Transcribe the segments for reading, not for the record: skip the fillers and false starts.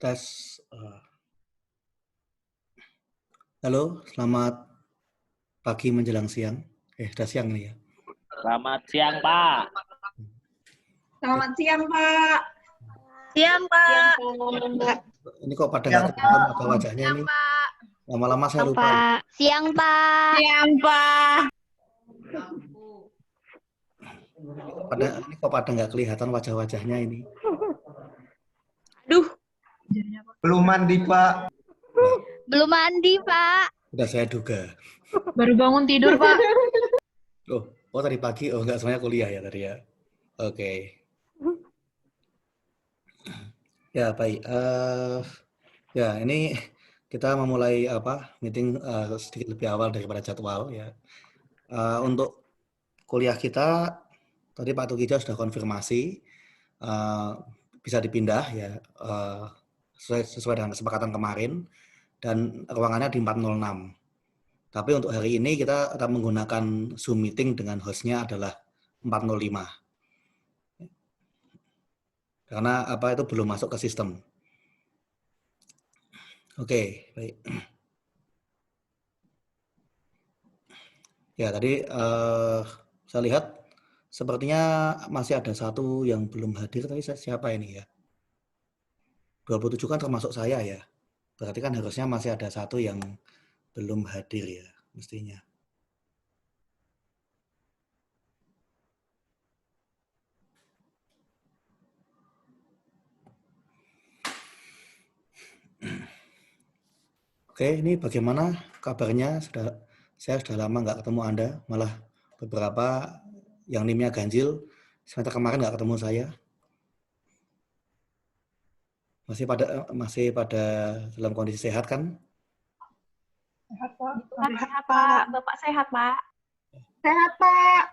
Tes. Halo, selamat pagi menjelang siang. Udah siang nih ya. Selamat siang, Pak. Selamat siang, Pak. Siang, Pak. Ini kok pada nggak kelihatan wajah-wajahnya ini. Lama-lama saya lupa. Pak. Siang, Pak. Siang, Pak. Ini kok pada nggak kelihatan wajah-wajahnya ini. Aduh, Belum mandi, Pak. belum mandi, Pak. Udah saya duga. Baru bangun tidur, Pak. Oh tadi pagi. Oh nggak, semuanya kuliah ya tadi ya. Oke. Ya baik. Ya ini kita memulai meeting sedikit lebih awal daripada jadwal ya. Untuk kuliah kita tadi Pak Tukija sudah konfirmasi bisa dipindah ya sesuai dengan kesepakatan kemarin dan ruangannya di 406. Tapi untuk hari ini kita akan menggunakan Zoom meeting dengan hostnya adalah 405. Karena itu belum masuk ke sistem. Oke, baik. Ya, tadi saya lihat sepertinya masih ada satu yang belum hadir. Tadi siapa ini ya? 27 kan termasuk saya ya. Berarti kan harusnya masih ada satu yang belum hadir ya, mestinya. Oke, ini bagaimana kabarnya? Saya sudah lama nggak ketemu Anda, malah beberapa yang NIM-nya ganjil, semester kemarin nggak ketemu saya. Masih pada dalam kondisi sehat kan? Sehat, Pak. Sehat, Pak. Bapak sehat, Pak. Sehat, Pak.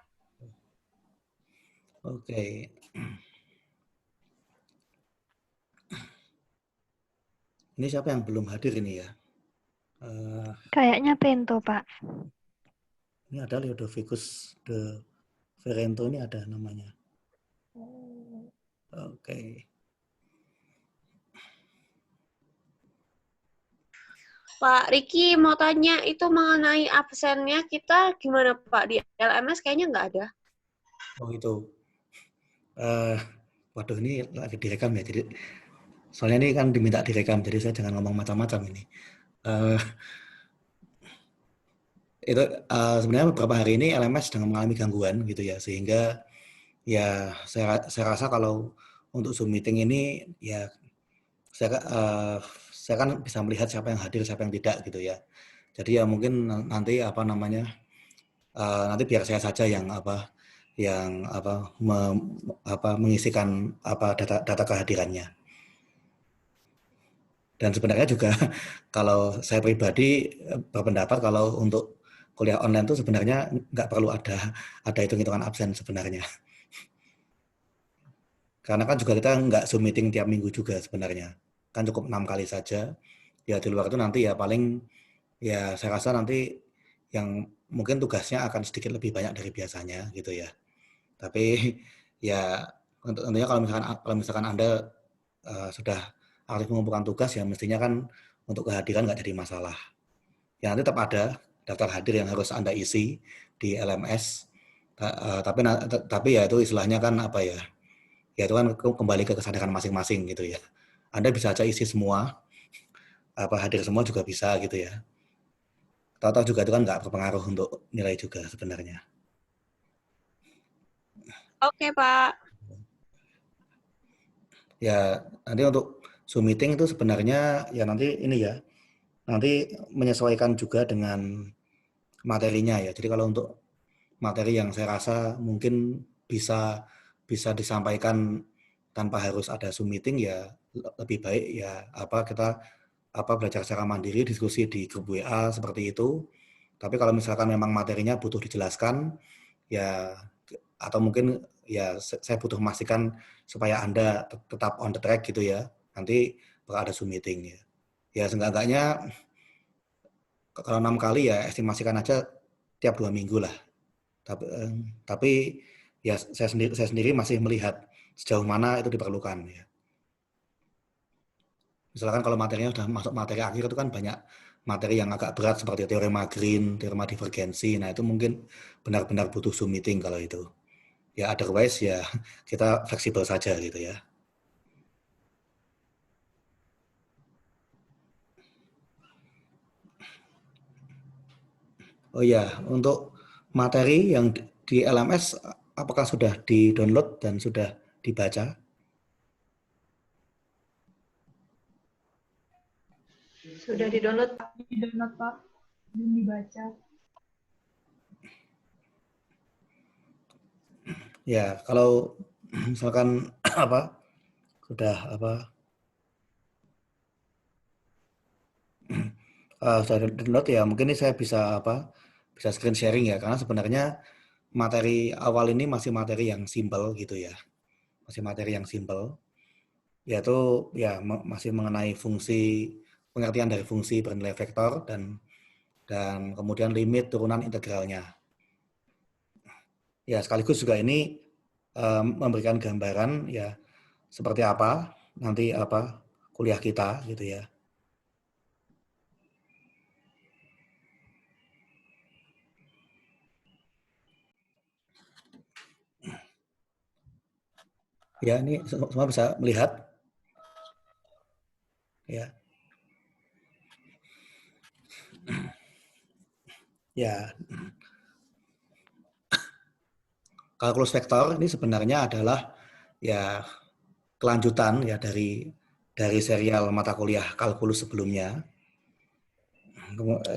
Oke. Ini siapa yang belum hadir ini ya? Kayaknya Pento, Pak. Ini ada Leodovicus de Ferento, ini ada namanya. Oke. Pak Riki mau tanya itu mengenai absennya kita gimana Pak? Di LMS kayaknya nggak ada. Oh itu. Waduh, ini lagi direkam ya. Jadi soalnya ini kan diminta direkam, jadi saya jangan ngomong macam-macam ini. Itu sebenarnya beberapa hari ini LMS sedang mengalami gangguan gitu ya, sehingga ya saya rasa kalau untuk Zoom meeting ini ya saya kan bisa melihat siapa yang hadir, siapa yang tidak gitu ya. Jadi ya mungkin nanti nanti biar saya saja yang mengisikan data kehadirannya. Dan sebenarnya juga kalau saya pribadi berpendapat kalau untuk kuliah online itu sebenarnya nggak perlu ada hitung-hitungan absen sebenarnya. Karena kan juga kita nggak Zoom meeting tiap minggu juga sebenarnya. Kan cukup 6 kali saja. Ya di luar itu nanti ya paling ya saya rasa nanti yang mungkin tugasnya akan sedikit lebih banyak dari biasanya gitu ya. Tapi ya tentunya kalau misalkan Anda sudah aktif mengumpulkan tugas ya mestinya kan untuk kehadiran nggak jadi masalah. Ya nanti tetap ada daftar hadir yang harus Anda isi di LMS. Tapi ya itu istilahnya kan ya itu kan kembali ke kesadaran masing-masing gitu ya. Anda bisa aja isi semua, hadir semua juga bisa gitu ya. Tahu-tahu juga itu kan nggak berpengaruh untuk nilai juga sebenarnya. Oke Pak. Ya nanti untuk Zoom meeting itu sebenarnya ya nanti menyesuaikan juga dengan materinya ya. Jadi kalau untuk materi yang saya rasa mungkin bisa disampaikan tanpa harus ada Zoom meeting ya lebih baik ya kita belajar secara mandiri, diskusi di grup WA seperti itu. Tapi kalau misalkan memang materinya butuh dijelaskan ya atau mungkin ya saya butuh memastikan supaya Anda tetap on the track gitu ya. Nanti bakal ada Zoom meeting ya. Ya seenggak-enggaknya kalau 6 kali ya estimasikan aja tiap 2 minggu lah. Tapi ya saya sendiri masih melihat sejauh mana itu diperlukan ya. Misalkan kalau materinya sudah masuk materi akhir itu kan banyak materi yang agak berat seperti teorema Green, teorema divergensi. Nah, itu mungkin benar-benar butuh Zoom meeting kalau itu. Ya, otherwise ya kita fleksibel saja gitu ya. Oh ya, untuk materi yang di LMS apakah sudah di-download dan sudah dibaca? Sudah di-download, Pak. Di-download, Pak. Belum dibaca. Ya, kalau misalkan apa sudah download ya mungkin ini saya bisa bisa screen sharing ya, karena sebenarnya materi awal ini masih materi yang simple gitu ya, masih materi yang simple, yaitu ya masih mengenai fungsi, pengertian dari fungsi bernilai vektor dan kemudian limit turunan integralnya. Ya, sekaligus juga ini memberikan gambaran ya seperti apa nanti kuliah kita gitu ya. Ya, ini semua bisa melihat. Ya. Ya. Kalkulus vektor ini sebenarnya adalah ya kelanjutan ya dari serial mata kuliah kalkulus sebelumnya.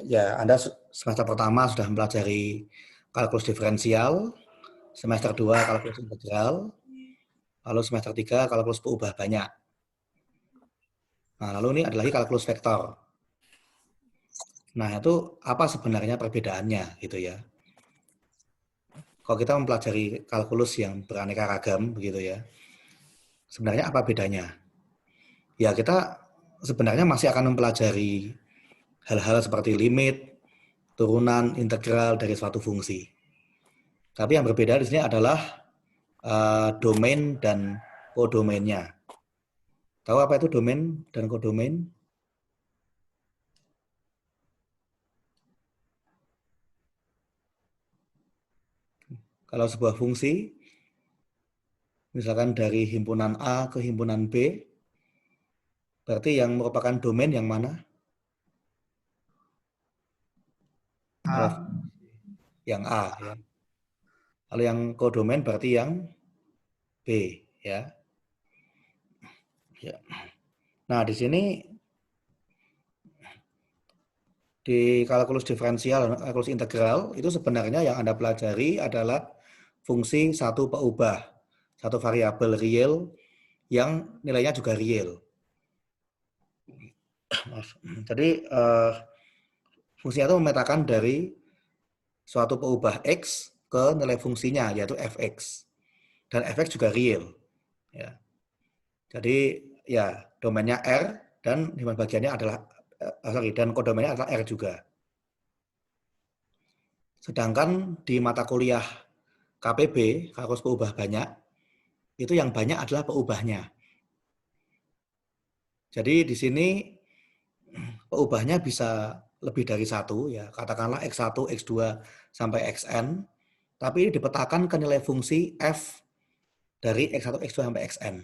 Ya, Anda semester pertama sudah mempelajari kalkulus diferensial, semester 2 kalkulus integral, lalu semester 3 kalkulus peubah banyak. Nah, lalu ini adalah kalkulus vektor. Nah, itu apa sebenarnya perbedaannya gitu ya. Kalau kita mempelajari kalkulus yang beraneka ragam begitu ya, sebenarnya apa bedanya? Ya, kita sebenarnya masih akan mempelajari hal-hal seperti limit, turunan, integral dari suatu fungsi. Tapi yang berbeda di sini adalah domain dan kodomainnya. Tahu apa itu domain dan kodomain? Kalau sebuah fungsi, misalkan dari himpunan A ke himpunan B, berarti yang merupakan domain yang mana? A. Yang A. Ya. Lalu yang kodomain berarti yang B. Ya. Ya. Nah, di sini di kalkulus diferensial dan kalkulus integral itu sebenarnya yang Anda pelajari adalah fungsi satu peubah, satu variabel real yang nilainya juga real. Jadi fungsinya itu memetakan dari suatu peubah x ke nilai fungsinya yaitu fx, dan fx juga real. Ya. Jadi ya domainnya R dan himpunan bagiannya adalah dan kodomainnya adalah R juga. Sedangkan di mata kuliah KPB, kalkulus peubah banyak, itu yang banyak adalah peubahnya. Jadi di sini peubahnya bisa lebih dari satu, ya katakanlah X1, X2, sampai Xn, tapi dipetakan ke nilai fungsi f dari X1, X2, sampai Xn.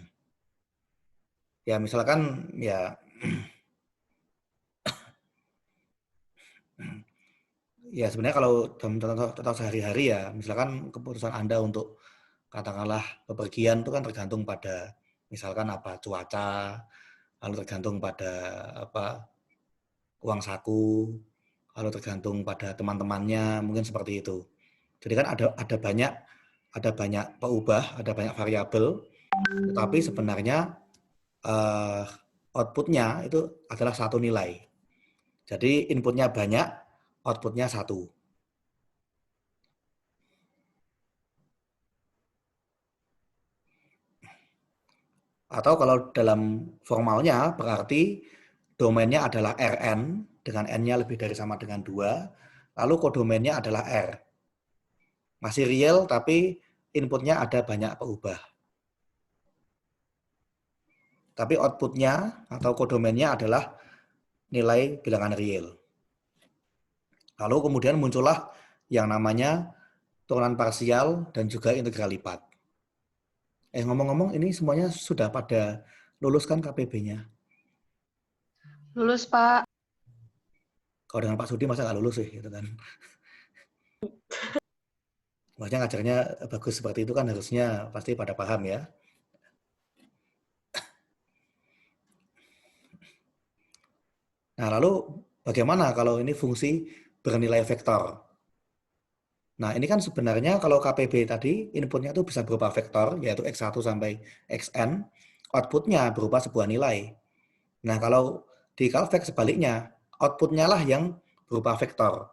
Ya misalkan ya ya sebenarnya kalau dalam contoh sehari-hari ya, misalkan keputusan Anda untuk katakanlah bepergian itu kan tergantung pada misalkan apa cuaca, lalu tergantung pada apa uang saku, lalu tergantung pada teman-temannya, mungkin seperti itu. Jadi kan ada banyak peubah, ada banyak variabel, tetapi sebenarnya outputnya itu adalah satu nilai. Jadi inputnya banyak, outputnya satu. Atau kalau dalam formalnya berarti domainnya adalah Rn dengan n-nya lebih dari sama dengan 2, lalu kodomainnya adalah R. Masih real tapi inputnya ada banyak peubah. Tapi outputnya atau kodomennya adalah nilai bilangan real. Lalu kemudian muncullah yang namanya turunan parsial dan juga integral lipat. Ngomong-ngomong, ini semuanya sudah pada lulus kan KPB-nya? Lulus, Pak. Kalau dengan Pak Sudi masa nggak lulus sih, gitu kan? Maksudnya ngajarnya bagus seperti itu kan harusnya pasti pada paham ya. Nah, lalu bagaimana kalau ini fungsi bernilai vektor? Nah, ini kan sebenarnya kalau KPB tadi inputnya itu bisa berupa vektor, yaitu X1 sampai Xn, outputnya berupa sebuah nilai. Nah, kalau di Calvec sebaliknya, outputnya lah yang berupa vektor.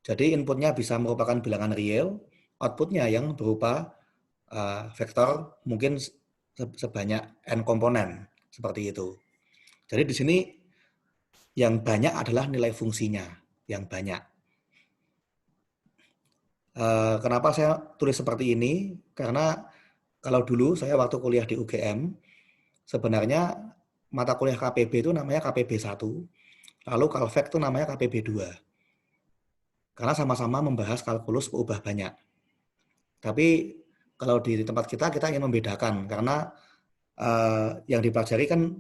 Jadi inputnya bisa merupakan bilangan real, outputnya yang berupa vektor mungkin sebanyak n komponen, seperti itu. Jadi di sini yang banyak adalah nilai fungsinya, yang banyak. Kenapa saya tulis seperti ini? Karena kalau dulu saya waktu kuliah di UGM, sebenarnya mata kuliah KPB itu namanya KPB 1, lalu Calvec itu namanya KPB 2. Karena sama-sama membahas kalkulus peubah banyak. Tapi kalau di tempat kita ingin membedakan, karena yang dipelajari kan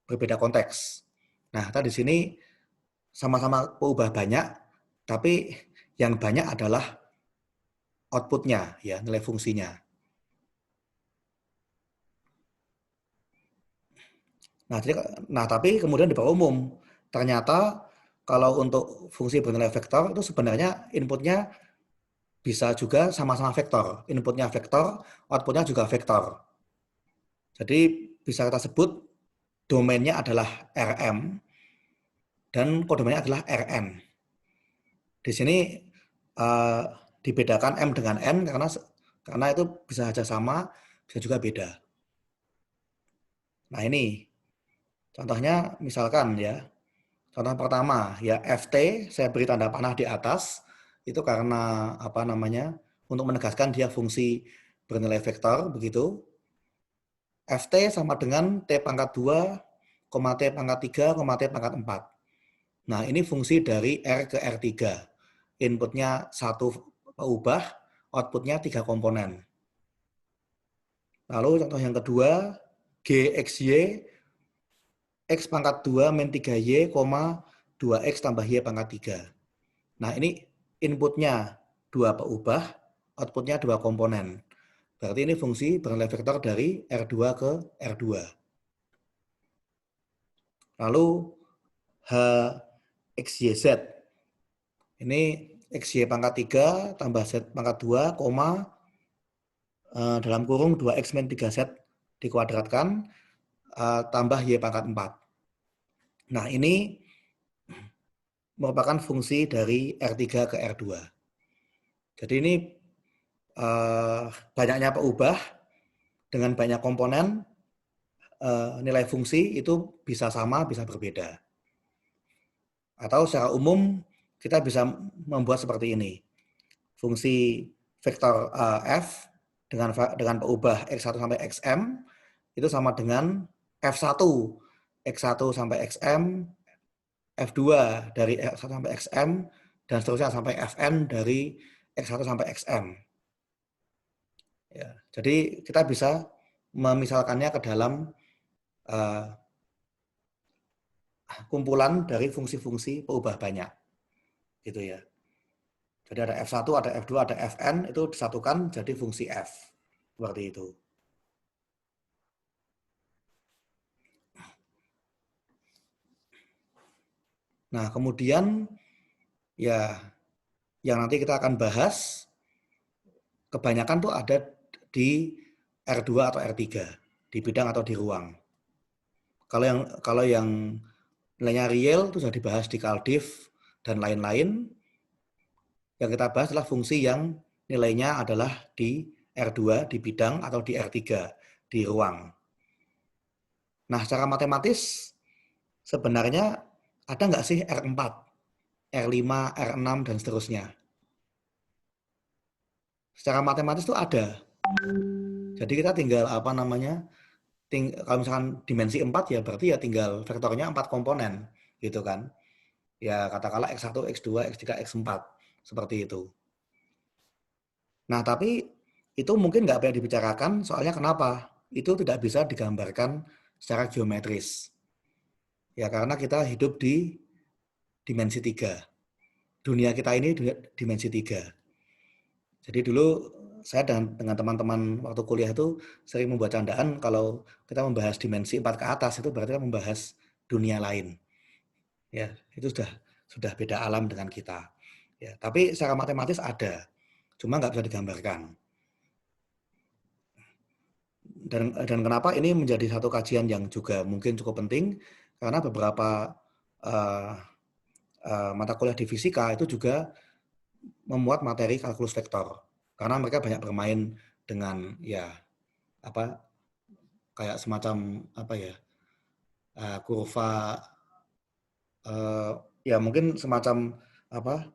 berbeda konteks. Nah, tadi di sini sama-sama peubah banyak, tapi yang banyak adalah outputnya, ya, nilai fungsinya. Nah, tapi kemudian diperumum, ternyata kalau untuk fungsi bernilai vektor itu sebenarnya inputnya bisa juga sama-sama vektor. Inputnya vektor, outputnya juga vektor. Jadi bisa kita sebut domainnya adalah Rm dan kodomennya adalah Rn. Di sini dibedakan M dengan N karena itu bisa saja sama, bisa juga beda. Nah, ini contohnya misalkan ya, contoh pertama ya Ft saya beri tanda panah di atas itu karena apa namanya untuk menegaskan dia fungsi bernilai vektor begitu. Ft sama dengan T pangkat 2, T pangkat 3, T pangkat 4. Nah, ini fungsi dari R ke R3. Inputnya 1 peubah, outputnya 3 komponen. Lalu contoh yang kedua, GXY, X pangkat 2 min 3Y, 2X tambah Y pangkat 3. Nah, ini inputnya 2 peubah, outputnya 2 komponen. Berarti ini fungsi bernilai vektor dari R2 ke R2. Lalu HXYZ. Ini XY pangkat 3 tambah Z pangkat 2, dalam kurung 2X min 3Z dikuadratkan, tambah Y pangkat 4. Nah, ini merupakan fungsi dari R3 ke R2. Jadi ini banyaknya peubah dengan banyak komponen, nilai fungsi itu bisa sama, bisa berbeda. Atau secara umum kita bisa membuat seperti ini. Fungsi vektor f dengan peubah x1 sampai xm itu sama dengan f1 x1 sampai xm, f2 dari x1 sampai xm, dan seterusnya sampai fn dari x1 sampai xm. Ya, jadi kita bisa memisalkannya ke dalam kumpulan dari fungsi-fungsi peubah banyak, gitu ya. Jadi ada F1, ada F2, ada Fn, itu disatukan jadi fungsi F, seperti itu. Nah, kemudian ya yang nanti kita akan bahas kebanyakan tuh ada di R2 atau R3, di bidang atau di ruang. Kalau yang nilainya real itu sudah dibahas di Caldiv dan lain-lain. Yang kita bahas adalah fungsi yang nilainya adalah di R2, di bidang, atau di R3, di ruang. Nah, secara matematis sebenarnya ada nggak sih R4, R5, R6, dan seterusnya? Secara matematis itu ada. Jadi kita tinggal kalau misalkan dimensi 4 ya berarti ya tinggal vektornya 4 komponen gitu kan. Ya katakanlah X1, X2, X3, X4 seperti itu. Nah, tapi itu mungkin nggak banyak dibicarakan, soalnya kenapa? Itu tidak bisa digambarkan secara geometris. Ya, karena kita hidup di dimensi 3. Dunia kita ini dimensi 3. Jadi dulu saya dengan teman-teman waktu kuliah itu sering membuat candaan kalau kita membahas dimensi 4 ke atas itu berarti kita membahas dunia lain. Ya, itu sudah beda alam dengan kita. Ya, tapi secara matematis ada, cuma nggak bisa digambarkan. Dan kenapa ini menjadi satu kajian yang juga mungkin cukup penting, karena beberapa mata kuliah di fisika itu juga memuat materi kalkulus vektor, karena mereka banyak bermain dengan ya apa kayak semacam apa ya kurva ya mungkin semacam apa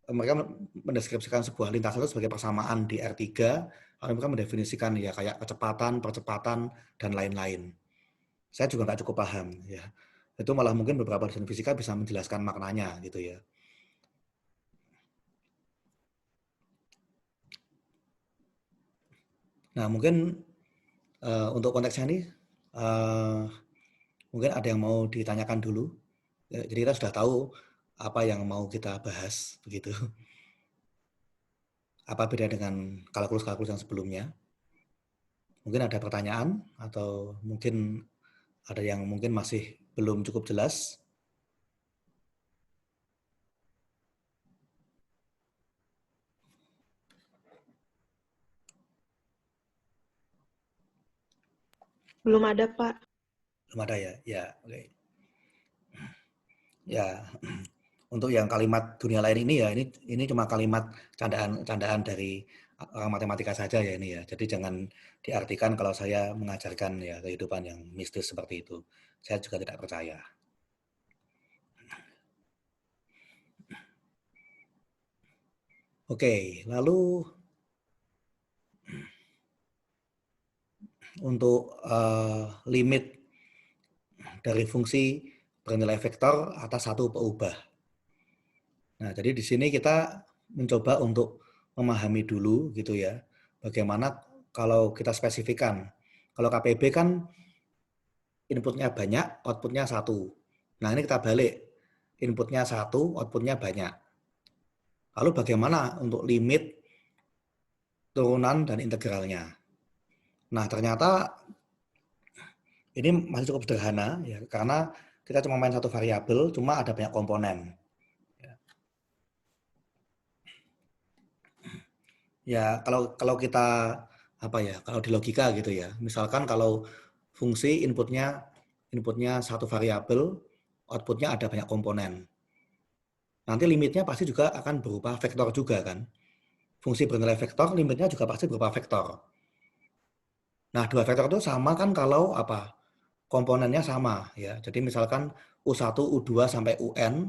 mereka mendeskripsikan sebuah lintasan itu sebagai persamaan di R3, lalu mereka mendefinisikan ya kayak kecepatan, percepatan, dan lain-lain. Saya juga nggak cukup paham ya. Itu malah mungkin beberapa dosen fisika bisa menjelaskan maknanya gitu ya. Nah mungkin untuk konteksnya ini mungkin ada yang mau ditanyakan dulu. Jadi kita sudah tahu apa yang mau kita bahas begitu. Apa beda dengan kalkulus-kalkulus yang sebelumnya? Mungkin ada pertanyaan atau mungkin ada yang mungkin masih belum cukup jelas. Belum ada, Pak. Belum ada ya? Ya, oke. Ya, untuk yang kalimat dunia lain ini ya ini cuma kalimat candaan dari orang matematika saja ya ini ya. Jadi jangan diartikan kalau saya mengajarkan ya kehidupan yang mistis seperti itu. Saya juga tidak percaya. Oke, lalu untuk limit dari fungsi bernilai vektor atas satu peubah. Nah, jadi di sini kita mencoba untuk memahami dulu gitu ya, bagaimana kalau kita spesifikan. Kalau KPB kan inputnya banyak, outputnya 1. Nah, ini kita balik. Inputnya 1, outputnya banyak. Lalu bagaimana untuk limit turunan dan integralnya? Nah, ternyata ini masih cukup sederhana ya, karena kita cuma main satu variabel, cuma ada banyak komponen. Ya, kalau kita apa ya, kalau di logika gitu ya. Misalkan kalau fungsi inputnya satu variabel, outputnya ada banyak komponen. Nanti limitnya pasti juga akan berupa vektor juga kan. Fungsi bernilai vektor, limitnya juga pasti berupa vektor. Nah, dua vektor itu sama kan kalau apa? Komponennya sama ya. Jadi misalkan U1, U2 sampai UN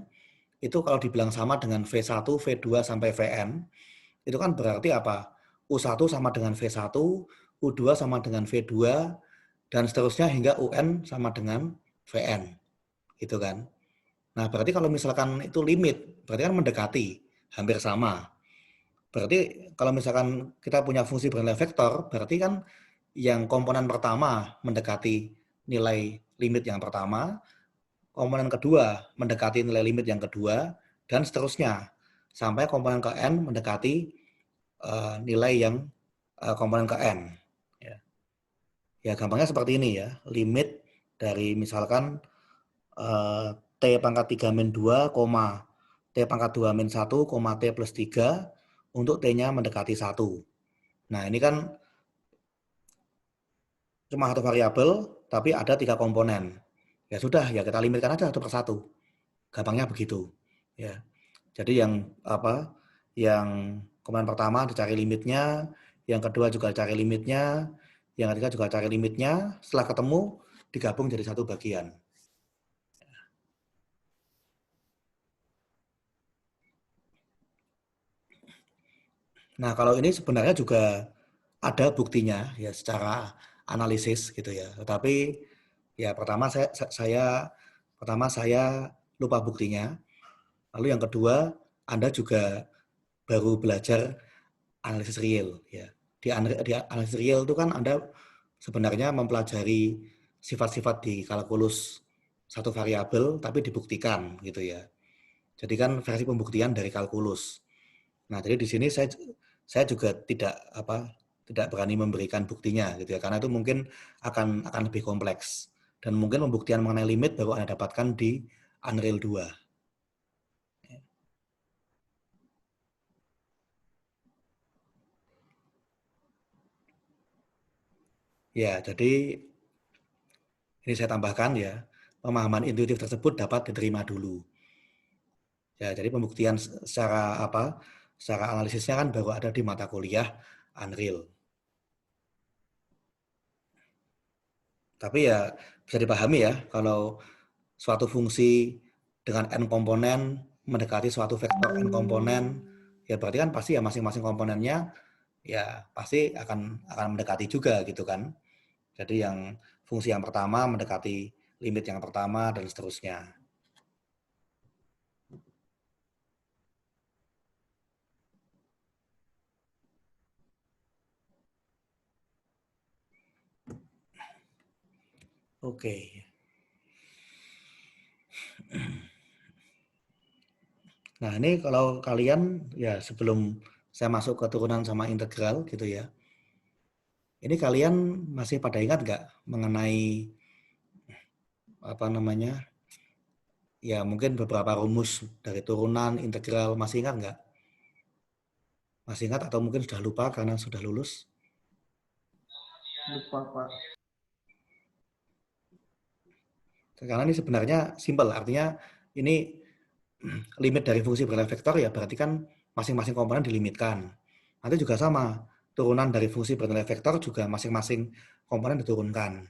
itu kalau dibilang sama dengan V1, V2 sampai Vn, itu kan berarti apa? U1 sama dengan V1, U2 sama dengan V2, dan seterusnya hingga UN sama dengan Vn. Gitu kan. Nah, berarti kalau misalkan itu limit, berarti kan mendekati, hampir sama. Berarti kalau misalkan kita punya fungsi bernilai vektor, berarti kan yang komponen pertama mendekati nilai limit yang pertama, komponen kedua mendekati nilai limit yang kedua, dan seterusnya. Sampai komponen ke N mendekati nilai yang komponen ke N. Ya, gampangnya seperti ini ya. Limit dari misalkan T pangkat 3 min 2, T pangkat 2 min 1, T plus 3 untuk T-nya mendekati 1. Nah, ini kan cuma satu variabel, tapi ada 3 komponen. Ya sudah, ya kita limitkan aja satu persatu. Gampangnya begitu. Ya. Jadi yang komponen pertama dicari limitnya, yang kedua juga cari limitnya, yang ketiga juga cari limitnya, setelah ketemu digabung jadi satu bagian. Nah, kalau ini sebenarnya juga ada buktinya ya secara analisis gitu ya. Tetapi ya pertama saya lupa buktinya. Lalu yang kedua, Anda juga baru belajar analisis real ya. Di analisis real itu kan Anda sebenarnya mempelajari sifat-sifat di kalkulus satu variabel tapi dibuktikan gitu ya. Jadi kan versi pembuktian dari kalkulus. Nah, jadi di sini saya juga tidak berani memberikan buktinya gitu ya, karena itu mungkin akan lebih kompleks dan mungkin pembuktian mengenai limit baru Anda dapatkan di Unreal 2. Ya, jadi ini saya tambahkan ya, pemahaman intuitif tersebut dapat diterima dulu. Ya, jadi pembuktian secara analisisnya kan baru ada di mata kuliah Unreal. Tapi ya bisa dipahami ya, kalau suatu fungsi dengan n komponen mendekati suatu vektor n komponen, ya berarti kan pasti ya masing-masing komponennya ya pasti akan mendekati juga gitu kan. Jadi yang fungsi yang pertama mendekati limit yang pertama dan seterusnya. Oke. Nah, ini kalau kalian ya sebelum saya masuk ke turunan sama integral gitu ya. Ini kalian masih pada ingat nggak mengenai ya mungkin beberapa rumus dari turunan integral, masih ingat nggak? Masih ingat atau mungkin sudah lupa karena sudah lulus? Lupa, Pak. Karena ini sebenarnya simpel, artinya ini limit dari fungsi bernilai vektor ya berarti kan masing-masing komponen dilimitkan. Nanti juga sama, turunan dari fungsi bernilai vektor juga masing-masing komponen diturunkan.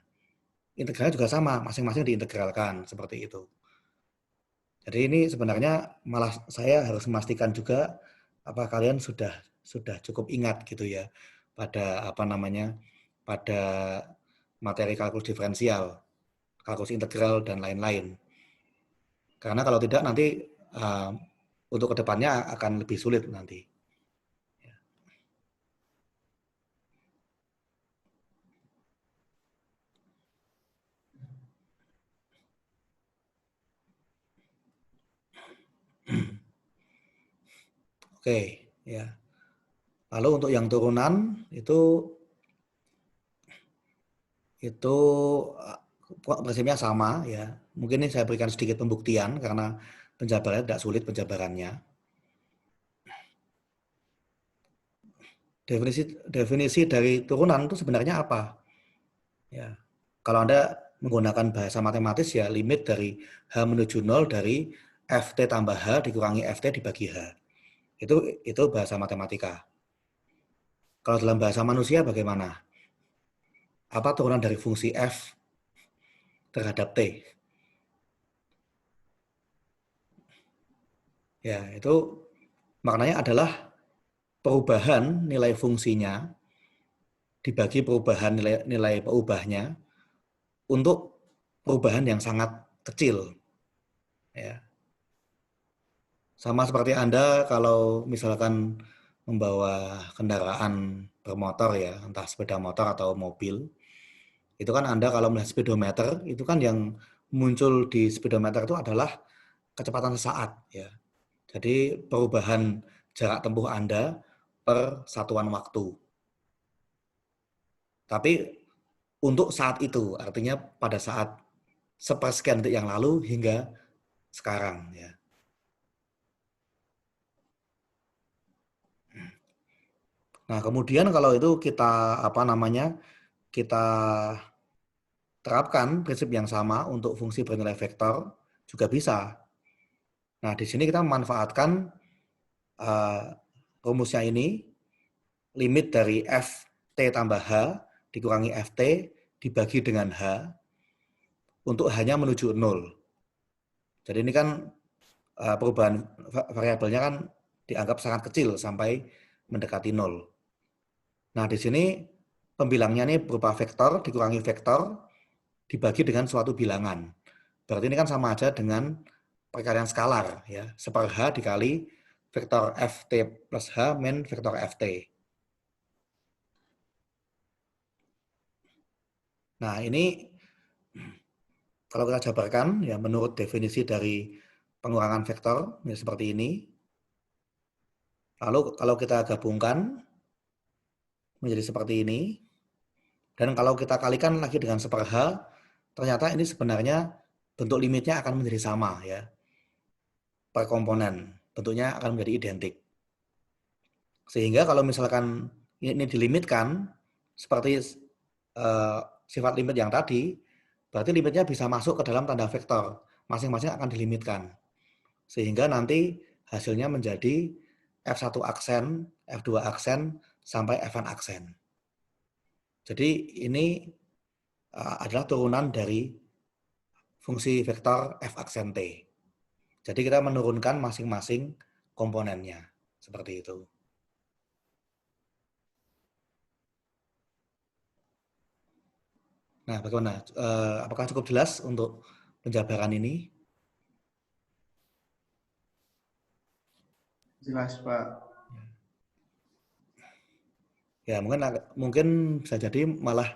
Integralnya juga sama, masing-masing diintegralkan, seperti itu. Jadi ini sebenarnya malah saya harus memastikan juga apa kalian sudah cukup ingat gitu ya pada pada materi kalkulus diferensial, kalkulus integral dan lain-lain. Karena kalau tidak nanti untuk kedepannya akan lebih sulit nanti. Oke, ya. Lalu untuk yang turunan itu prinsipnya sama ya. Mungkin ini saya berikan sedikit pembuktian karena penjabarannya tidak sulit penjabarannya. Definisi dari turunan itu sebenarnya apa? Ya. Kalau Anda menggunakan bahasa matematis ya limit dari H menuju 0 dari Ft tambah H dikurangi Ft dibagi H. Itu bahasa matematika. Kalau dalam bahasa manusia bagaimana? Apa turunan dari fungsi F terhadap T? Ya, itu maknanya adalah perubahan nilai fungsinya dibagi perubahan nilai peubahnya untuk perubahan yang sangat kecil. Ya. Sama seperti Anda kalau misalkan membawa kendaraan bermotor ya, entah sepeda motor atau mobil, itu kan Anda kalau melihat speedometer, itu kan yang muncul di speedometer itu adalah kecepatan sesaat ya. Jadi perubahan jarak tempuh Anda per satuan waktu. Tapi untuk saat itu, artinya pada saat sepersekian detik yang lalu hingga sekarang ya. Nah, kemudian kalau itu kita kita terapkan prinsip yang sama untuk fungsi bernilai vektor juga bisa. Nah, di sini kita memanfaatkan rumusnya ini, limit dari Ft tambah H dikurangi Ft dibagi dengan H untuk hanya menuju 0. Jadi ini kan perubahan variabelnya kan dianggap sangat kecil sampai mendekati 0. Nah, di sini pembilangnya ini berupa vektor dikurangi vektor dibagi dengan suatu bilangan. Berarti ini kan sama aja dengan perkalian skalar, ya, 1/h dikali vektor ft plus h min vektor ft. Nah, ini kalau kita jabarkan, ya, menurut definisi dari pengurangan vektor, ya, seperti ini. Lalu kalau kita gabungkan menjadi seperti ini, dan kalau kita kalikan lagi dengan 1/h, ternyata ini sebenarnya bentuk limitnya akan menjadi sama, ya, per komponen. Bentuknya akan menjadi identik. Sehingga kalau misalkan ini dilimitkan, seperti sifat limit yang tadi, berarti limitnya bisa masuk ke dalam tanda vektor. Masing-masing akan dilimitkan. Sehingga nanti hasilnya menjadi F1 aksen, F2 aksen, sampai Fn aksen. Jadi ini adalah turunan dari fungsi vektor F aksen T. Jadi kita menurunkan masing-masing komponennya. Seperti itu. Nah, bagaimana? Apakah cukup jelas untuk penjabaran ini? Jelas, Pak. Ya, mungkin bisa jadi malah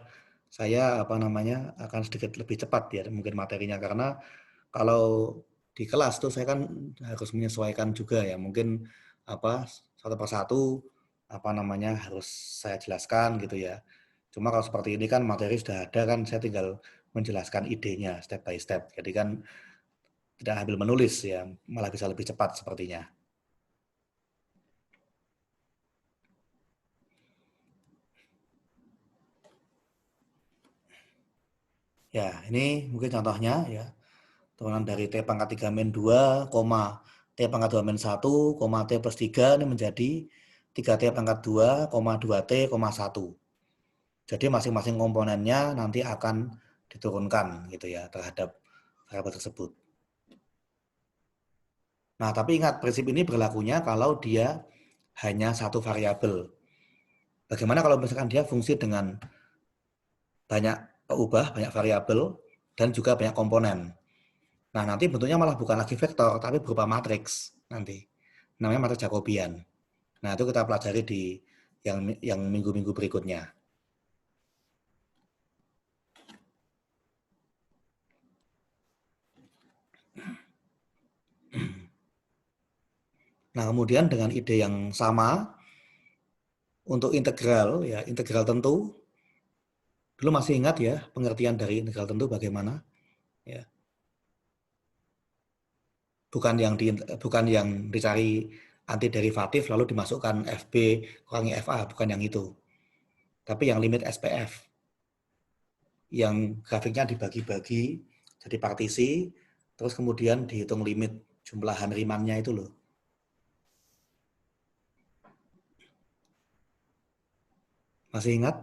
saya akan sedikit lebih cepat, ya, mungkin materinya, karena kalau di kelas tuh saya kan harus menyesuaikan juga, ya, mungkin satu persatu harus saya jelaskan gitu, ya. Cuma kalau seperti ini kan materi sudah ada, kan saya tinggal menjelaskan idenya step by step. Jadi kan tidak sambil menulis, ya, malah bisa lebih cepat sepertinya. Ya, ini mungkin contohnya, ya. Turunan dari T pangkat 3 min 2, T pangkat 2 min 1, T plus 3 ini menjadi 3T pangkat 2, 2T, 1. Jadi masing-masing komponennya nanti akan diturunkan gitu, ya, terhadap variabel tersebut. Nah, tapi ingat, prinsip ini berlakunya kalau dia hanya satu variabel. Bagaimana kalau misalkan dia fungsi dengan banyak peubah, banyak variabel, dan juga banyak komponen. Nah, nanti bentuknya malah bukan lagi vektor, tapi berupa matriks nanti. Namanya matriks Jacobian. Nah, itu kita pelajari di yang minggu-minggu berikutnya. Nah, kemudian dengan ide yang sama, untuk integral, ya, integral tentu, dulu masih ingat, ya, pengertian dari integral tentu bagaimana? Ya. Bukan yang dicari antiderivatif lalu dimasukkan FB kurangi FA, bukan yang itu. Tapi yang limit SPF. Yang grafiknya dibagi-bagi jadi partisi, terus kemudian dihitung limit jumlahan Riemannnya itu loh. Masih ingat?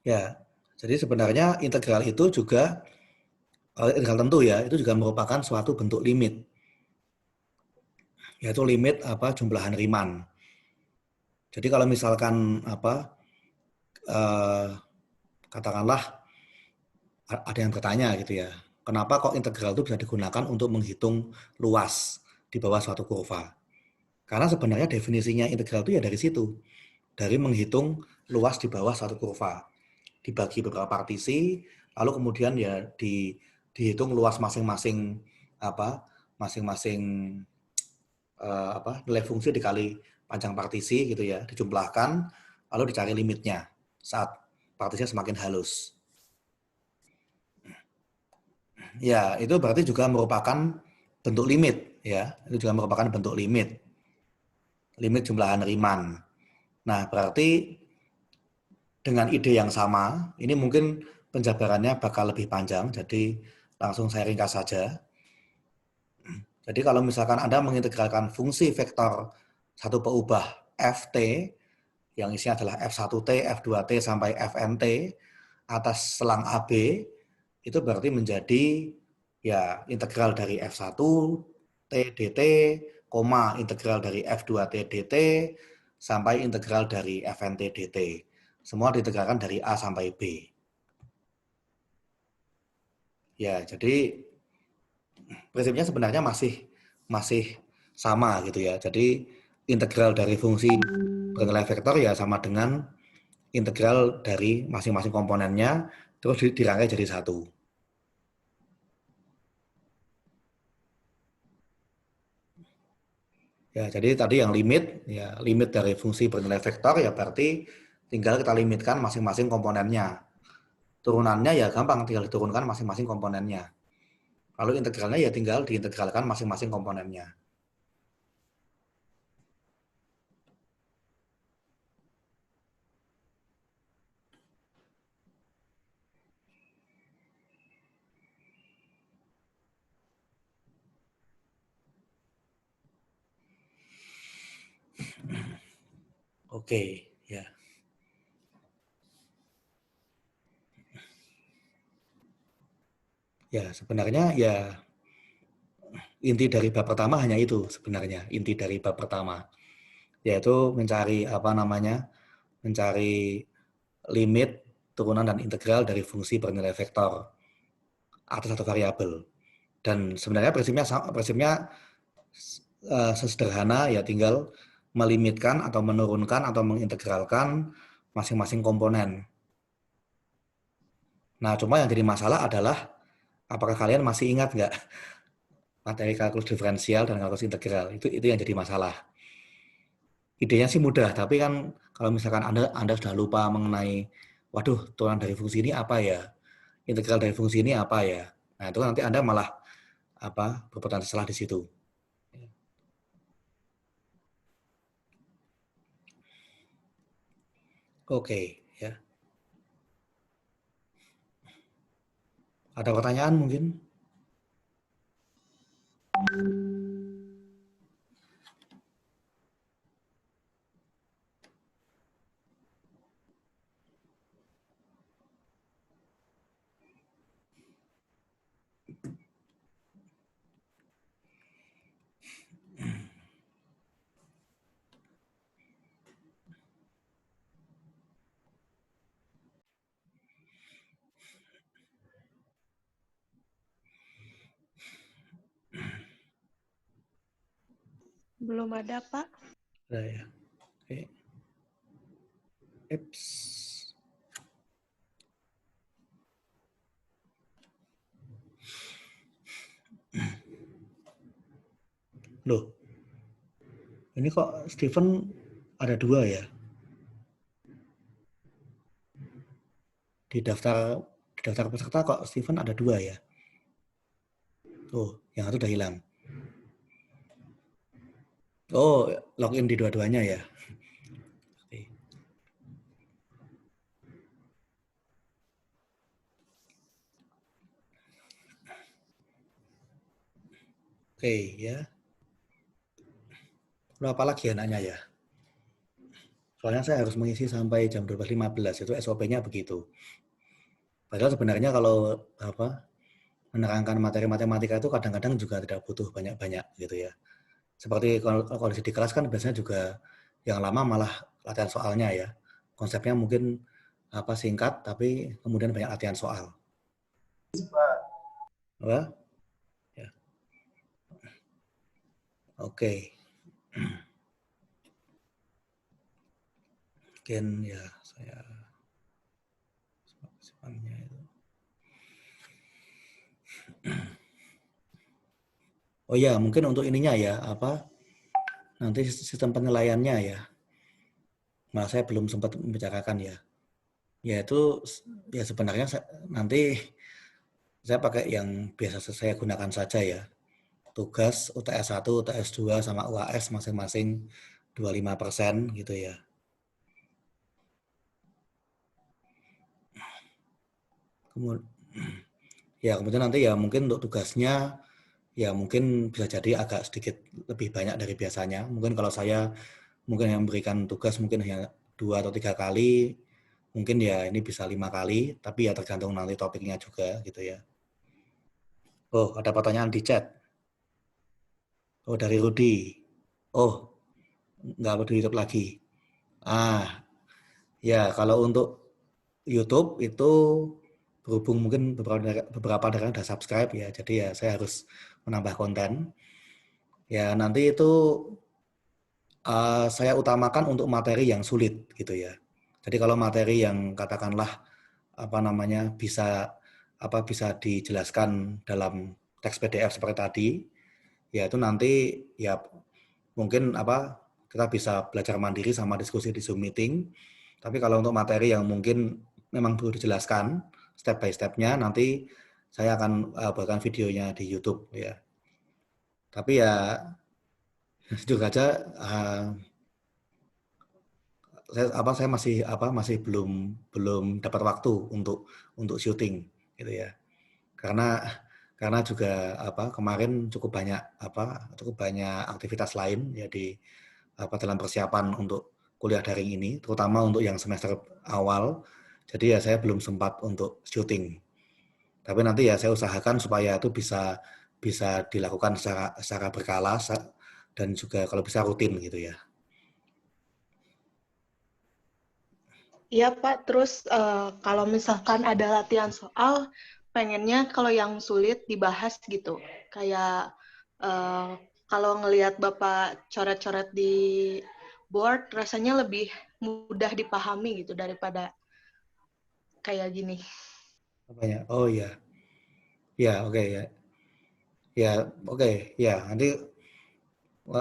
Ya, jadi sebenarnya integral itu juga, integral tentu, ya, itu juga merupakan suatu bentuk limit. Yaitu limit jumlahan Riemann. Jadi kalau misalkan katakanlah ada yang bertanya gitu, ya, kenapa kok integral itu bisa digunakan untuk menghitung luas di bawah suatu kurva? Karena sebenarnya definisinya integral itu ya dari situ, dari menghitung luas di bawah suatu kurva, dibagi beberapa partisi, lalu kemudian ya dihitung luas masing-masing nilai fungsi dikali panjang partisi gitu, ya, dijumlahkan, lalu dicari limitnya saat partisinya semakin halus. Ya, itu berarti juga merupakan bentuk limit, ya. Itu juga merupakan bentuk limit jumlahan Riemann. Nah, berarti dengan ide yang sama, ini mungkin penjabarannya bakal lebih panjang, jadi langsung saya ringkas saja. Jadi kalau misalkan Anda mengintegralkan fungsi vektor satu peubah Ft, yang isinya adalah F1T, F2T, sampai Fnt, atas selang AB itu berarti menjadi ya integral dari F1 T dt, koma integral dari F2 T dt, sampai integral dari Fn T dt. Semua ditegalkan dari A sampai B. Ya, jadi prinsipnya sebenarnya masih sama gitu ya. Jadi integral dari fungsi bernilai vektor ya sama dengan integral dari masing-masing komponennya, terus dirangkai jadi satu. Ya, jadi tadi yang limit dari fungsi bernilai vektor ya berarti tinggal kita limitkan masing-masing komponennya. Turunannya ya gampang, tinggal diturunkan masing-masing komponennya. Lalu integralnya ya tinggal diintegralkan masing-masing komponennya. Oke, ya. Ya, sebenarnya ya inti dari bab pertama hanya itu sebenarnya, inti dari bab pertama. Yaitu mencari mencari limit, turunan dan integral dari fungsi bernilai vektor atas satu variabel. Dan sebenarnya prinsipnya sesederhana ya tinggal melimitkan atau menurunkan atau mengintegralkan masing-masing komponen. Nah, cuma yang jadi masalah adalah apakah kalian masih ingat nggak materi kalkulus diferensial dan kalkulus integral? Itu yang jadi masalah. Idenya sih mudah, tapi kan kalau misalkan Anda sudah lupa mengenai, waduh, turunan dari fungsi ini apa ya? Integral dari fungsi ini apa ya? Nah, itu nanti Anda malah berpotensi salah di situ. Oke, ya. Ada pertanyaan mungkin? Belum ada, Pak. Ada ya. Oke. Eps. Loh, ini kok Steven ada 2 ya? Di daftar peserta kok Steven ada 2 ya? Oh, yang satu udah hilang. Oh, login di dua-duanya ya? Oke, ya. Berapa lagi anaknya ya? Soalnya saya harus mengisi sampai jam 12.15, itu SOP-nya begitu. Padahal sebenarnya kalau menerangkan materi matematika itu kadang-kadang juga tidak butuh banyak-banyak gitu ya. Seperti kalau di kelas kan biasanya juga yang lama malah latihan soalnya ya. Konsepnya mungkin singkat tapi kemudian banyak latihan soal. Apa? Ya. Oke. Mungkin ya saya simpannya itu. Oh ya, mungkin untuk ininya ya, nanti sistem penilaiannya ya. Malah saya belum sempat membicarakan ya. Yaitu ya sebenarnya nanti saya pakai yang biasa saya gunakan saja ya. Tugas UTS 1, UTS 2 sama UAS masing-masing 25% gitu ya. Kemudian nanti ya mungkin untuk tugasnya ya mungkin bisa jadi agak sedikit lebih banyak dari biasanya. Mungkin kalau saya yang memberikan tugas mungkin hanya 2 atau 3 kali, mungkin ya ini bisa 5 kali, tapi ya tergantung nanti topiknya juga gitu ya. Oh, ada pertanyaan di chat. Oh, dari Rudi. Oh, nggak perlu YouTube lagi. Ya kalau untuk YouTube itu berhubung mungkin beberapa dari sudah subscribe ya, jadi ya saya harus menambah konten. Ya nanti itu saya utamakan untuk materi yang sulit gitu ya. Jadi kalau materi yang katakanlah bisa dijelaskan dalam teks PDF seperti tadi, ya itu nanti ya mungkin kita bisa belajar mandiri sama diskusi di Zoom meeting. Tapi kalau untuk materi yang mungkin memang perlu dijelaskan step by step-nya, nanti saya akan buatkan videonya di YouTube ya. Tapi ya juga aja saya masih belum dapat waktu untuk syuting gitu ya. Karena juga kemarin cukup banyak aktivitas lain ya dalam persiapan untuk kuliah daring ini, terutama untuk yang semester awal. Jadi ya saya belum sempat untuk syuting. Tapi nanti ya saya usahakan supaya itu bisa dilakukan secara berkala dan juga kalau bisa rutin gitu ya. Iya Pak, terus kalau misalkan ada latihan soal, pengennya kalau yang sulit dibahas gitu. Kayak kalau ngelihat Bapak coret-coret di board, rasanya lebih mudah dipahami gitu daripada kayak gini. Apanya? Oh iya. Ya, oke ya. Ya, oke. Ya, nanti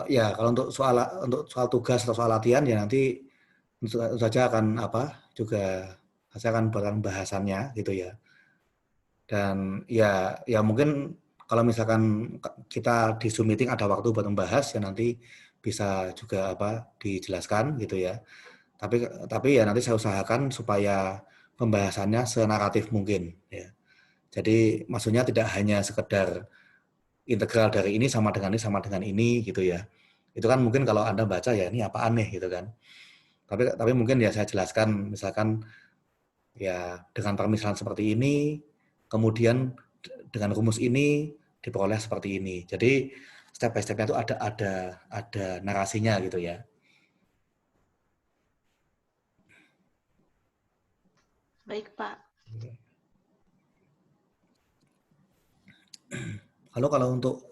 ya kalau untuk soal tugas atau soal latihan ya nanti tentu saja akan juga saya akan buatkan bahasannya gitu ya. Dan ya mungkin kalau misalkan kita di Zoom meeting ada waktu buat membahas ya nanti bisa juga dijelaskan gitu ya. Tapi ya nanti saya usahakan supaya pembahasannya senaratif mungkin ya. Jadi maksudnya tidak hanya sekedar integral dari ini sama dengan ini gitu ya. Itu kan mungkin kalau Anda baca ya ini apa aneh gitu kan. Tapi mungkin ya saya jelaskan misalkan ya dengan permisalan seperti ini, kemudian dengan rumus ini diperoleh seperti ini. Jadi step by step-nya itu ada narasinya gitu ya. Baik, Pak. Lalu kalau untuk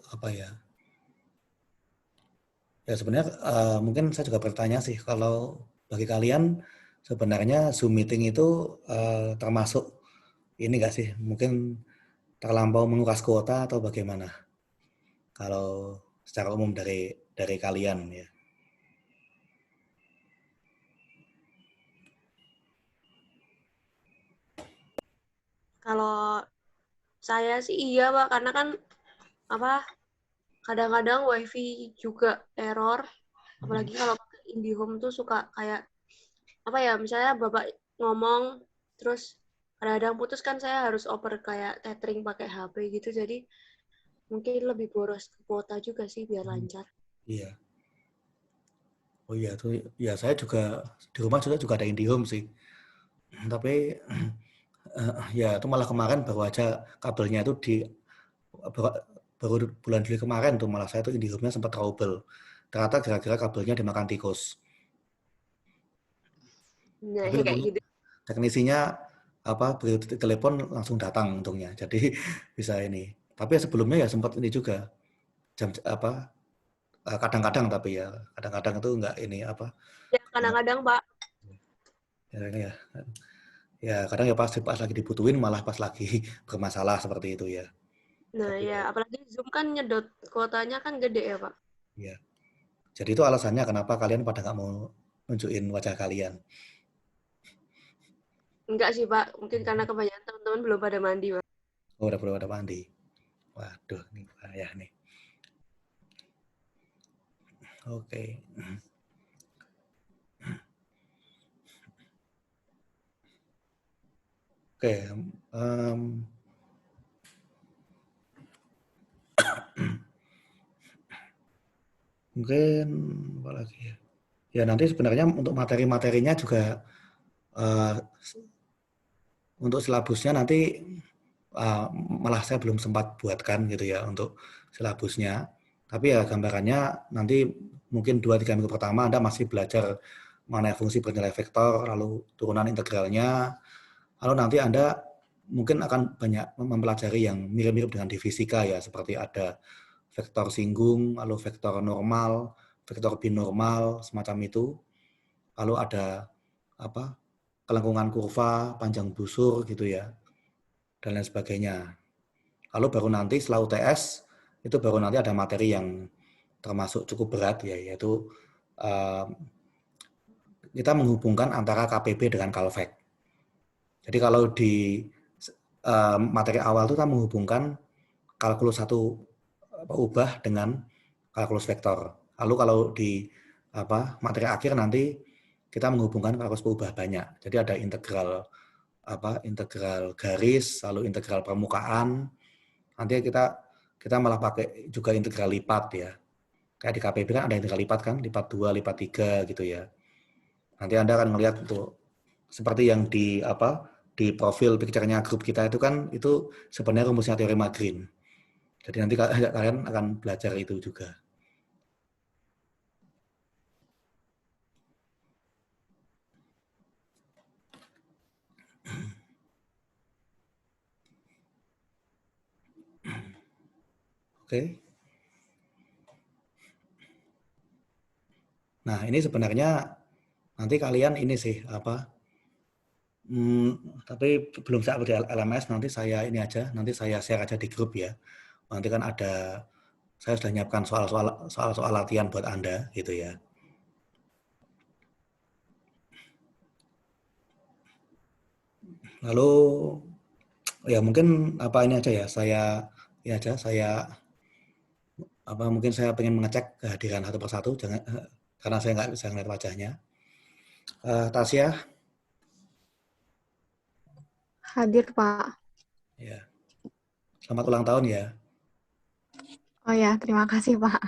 ya sebenarnya mungkin saya juga bertanya sih, kalau bagi kalian sebenarnya Zoom meeting itu termasuk ini nggak sih, mungkin terlampau menguras kuota atau bagaimana? Kalau secara umum dari kalian ya. Kalau saya sih iya, Pak, karena kan kadang-kadang wifi juga error, apalagi kalau pakai IndiHome tuh suka kayak misalnya Bapak ngomong terus kadang-kadang putus, kan saya harus oper kayak tethering pakai HP gitu, jadi mungkin lebih boros kuota juga sih biar lancar. Iya. Oh iya tuh ya, saya juga di rumah juga ada IndiHome sih. Tapi ya itu malah kemarin baru aja kabelnya itu baru bulan Juli kemarin tuh malah saya tuh IndiHome-nya sempat trouble. Ternyata gara-gara kabelnya dimakan tikus. Nah, Tapi kayak gitu. teknisinya begitu telepon langsung datang untungnya. Jadi bisa ini. Tapi ya sebelumnya ya sempat ini juga kadang-kadang, tapi ya kadang-kadang itu enggak ini Ya, kadang-kadang, Pak. Ya kadang ya pas lagi dibutuhin malah pas lagi bermasalah seperti itu ya. Nah, Tapi ya apalagi Zoom kan nyedot kuotanya kan gede ya, Pak. ya. Jadi itu alasannya kenapa kalian pada nggak mau nunjukin wajah kalian. Enggak sih, Pak. Mungkin karena kebanyakan teman-teman belum pada mandi, Pak. Oh, udah pada mandi. Waduh, ini bahaya nih. Oke. Oke. Mungkin apa lagi ya? Ya nanti sebenarnya untuk materi-materinya juga Uh, untuk silabusnya nanti malah saya belum sempat buatkan gitu ya untuk silabusnya. Tapi ya gambarannya nanti mungkin 2-3 minggu pertama Anda masih belajar mengenai fungsi bernilai vektor, lalu turunan integralnya, lalu nanti Anda mungkin akan banyak mempelajari yang mirip-mirip dengan di fisika ya, seperti ada vektor singgung, lalu vektor normal, vektor binormal, semacam itu. Lalu ada kelengkungan kurva, panjang busur gitu ya, dan lain sebagainya. Lalu baru nanti setelah UTS, itu baru nanti ada materi yang termasuk cukup berat ya, yaitu kita menghubungkan antara KPB dengan Calvec. Jadi kalau di materi awal itu kita menghubungkan kalkulus 1 ubah dengan kalkulus vektor. Lalu kalau di materi akhir nanti kita menghubungkan kalkulus ubah banyak. Jadi ada integral garis, lalu integral permukaan. Nanti kita malah pakai juga integral lipat ya. Kayak di KPB kan ada integral lipat kan, lipat 2, lipat 3 gitu ya. Nanti Anda akan melihat itu seperti yang di profil picture-nya grup kita itu kan itu sebenarnya rumusnya teorema Green. Jadi nanti kalian akan belajar itu juga. Oke. Nah, ini sebenarnya nanti kalian ini sih tapi belum saya upload di LMS, nanti saya ini aja, nanti saya share aja di grup ya. Nanti kan ada, saya sudah nyiapkan soal-soal latihan buat Anda gitu ya. Lalu ya mungkin ini aja ya, mungkin saya pengen mengecek kehadiran satu persatu, karena saya nggak bisa melihat wajahnya. Tasya? Hadir, Pak. Ya. Selamat ulang tahun ya. Oh ya, terima kasih, Pak.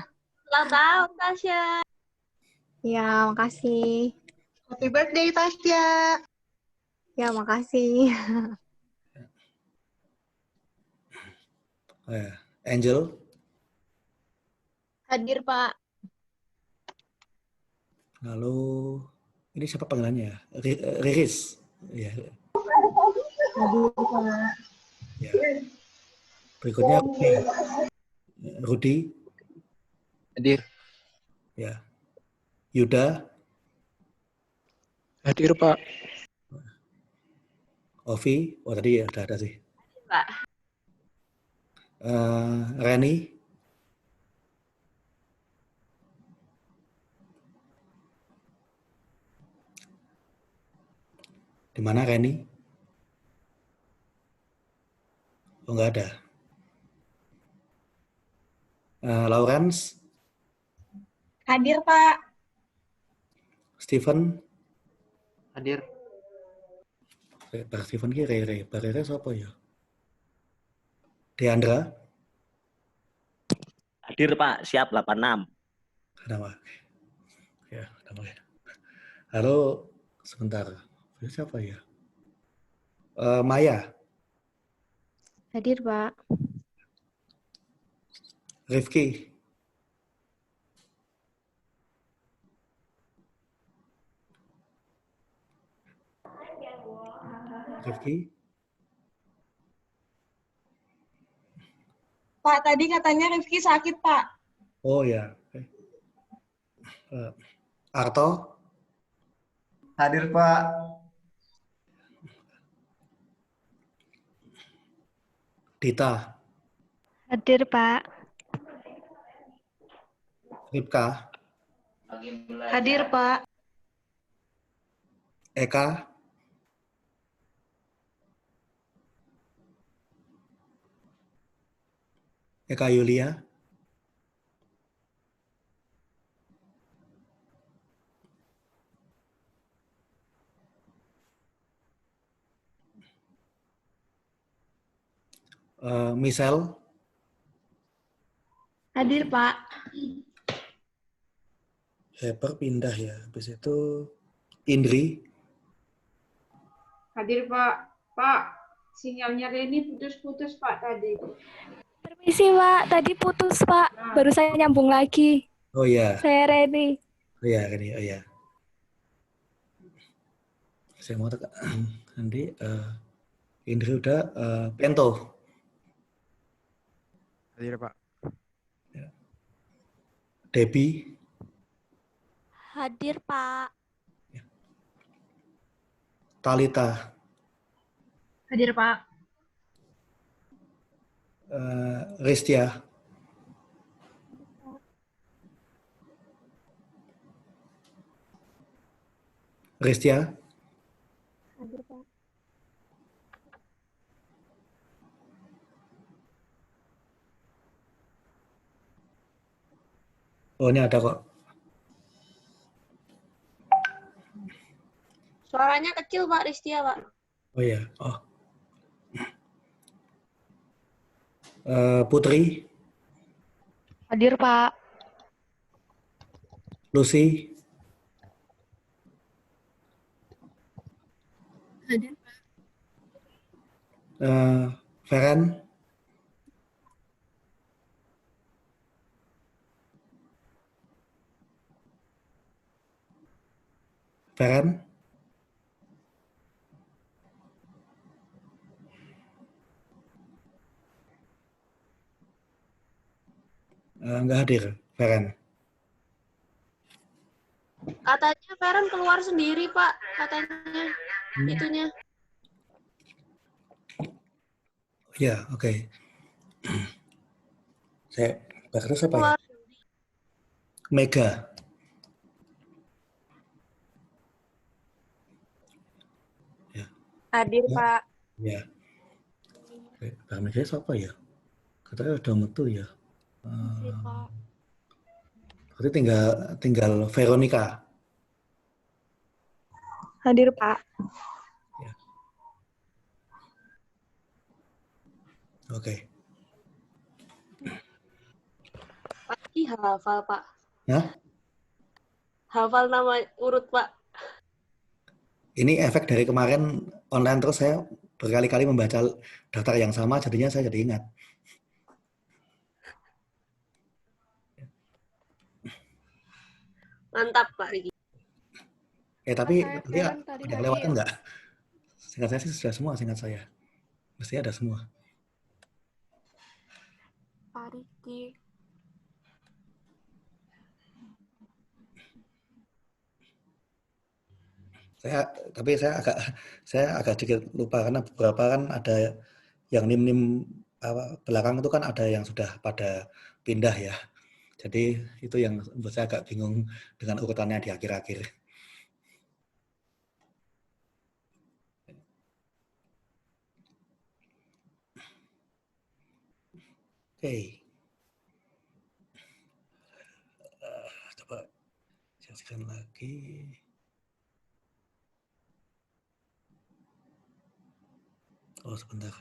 Ulang tahun, Tasya. Ya, makasih. Happy birthday, Tasya. Ya, makasih. Angel? Hadir, Pak. Lalu, ini siapa panggilannya? Riris? Ya. Hadir, Pak. Ya. Berikutnya Rudi. Hadir. Ya. Yuda. Hadir, Pak. Ovi. Oh tadi ya udah ada sih. Pak. Reni. Di mana Reni? Oh nggak ada. Lawrence. Hadir, Pak. Stephen. Hadir. Pak Stephen ki Rere. Pak Rere siapa ya? Deandra. Hadir Pak, siap 86. Nama. Ya, nama ya. Halo, sebentar. Siapa ya? Maya. Hadir, Pak. Rifki. Rifki. Pak, tadi katanya Rifki sakit, Pak. Oh ya. Arto. Hadir, Pak. Dita. Hadir, Pak. Ripka. Hadir, Pak. Eka. Eka Yulia. Michelle. Hadir, Pak. Heper pindah ya. Habis itu Indri. Hadir, Pak. Pak, sinyalnya Reni putus-putus, Pak, tadi. Permisi, Pak. Tadi putus, Pak. Baru saya nyambung lagi. Oh iya, Saya Reni. oh iya, ini, oh iya. Saya mau tekan nanti Indri udah Pento. Hadir, Pak. Debbie, Hadir, Pak. Talita, Hadir, Pak. Ristia, Ristia, Hadir, Pak. oh ini ada kok. Suaranya kecil, Pak Ristia, Pak. Oh iya, oh. Putri, Hadir, Pak. Lucy, Hadir, Pak. Feren, Feren, nggak hadir, Feren. Katanya Feren keluar sendiri, Pak. Katanya itunya. Ya, oke. Saya bakal siapa ya? Keluar. Mega. Hadir, Ya. Pak. Ya. Bang Mega siapa ya? Katanya udah metu ya. Hadir, Pak. Berarti tinggal Veronica. Hadir, Pak. Ya. Oke. Pasti hafal, Pak. Nah, Hafal nama urut, Pak. ini efek dari kemarin online terus saya berkali-kali membaca daftar yang sama, jadinya saya jadi ingat. Mantap, Pak Riki. Tapi Saya tadi Feren ada tadi yang hadir. lewatkan nggak? Seingat saya sih sudah semua, seingat saya. Mesti ada semua. Pak Riki. Tapi saya agak sedikit lupa karena beberapa kan ada yang nim belakang itu kan ada yang sudah pada pindah ya. Jadi itu yang membuat saya agak bingung dengan urutannya di akhir-akhir. Oke. Coba saksikan lagi. Oh, sebentar.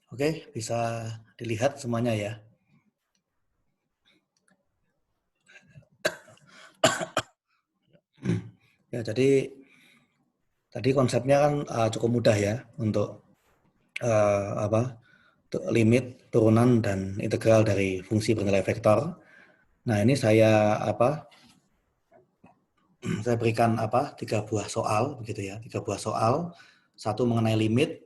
Oke, bisa dilihat semuanya ya. Ya, jadi tadi konsepnya kan cukup mudah ya untuk limit, turunan, dan integral dari fungsi bernilai vektor. Nah, ini saya saya berikan 3 buah soal begitu ya, 3 buah soal, 1 mengenai limit,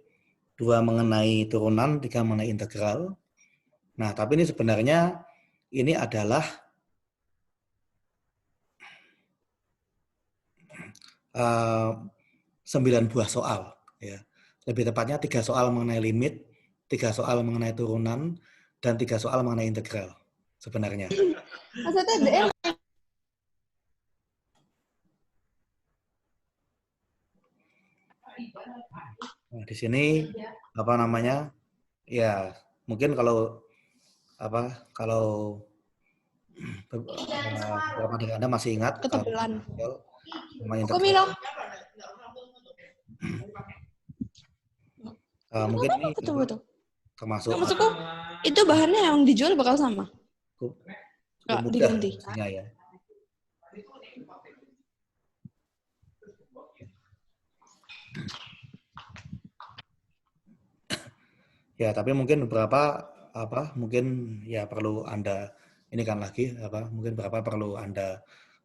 2 mengenai turunan, 3 mengenai integral. Nah, tapi ini sebenarnya ini adalah 9 buah soal ya. Lebih tepatnya 3 soal mengenai limit, 3 soal mengenai turunan, dan 3 soal mengenai integral sebenarnya. Nah, di sini ya mungkin kalau beberapa dari Anda masih ingat kalau Ketebelan. nama Kok integral. Milo? Mungkin ini Tunggu tuh. termasuk Maksudku, itu bahannya yang dijual bakal sama? Nggak mudah diganti? pastinya ya. Ya, tapi mungkin beberapa mungkin ya perlu Anda ini kan lagi mungkin berapa perlu Anda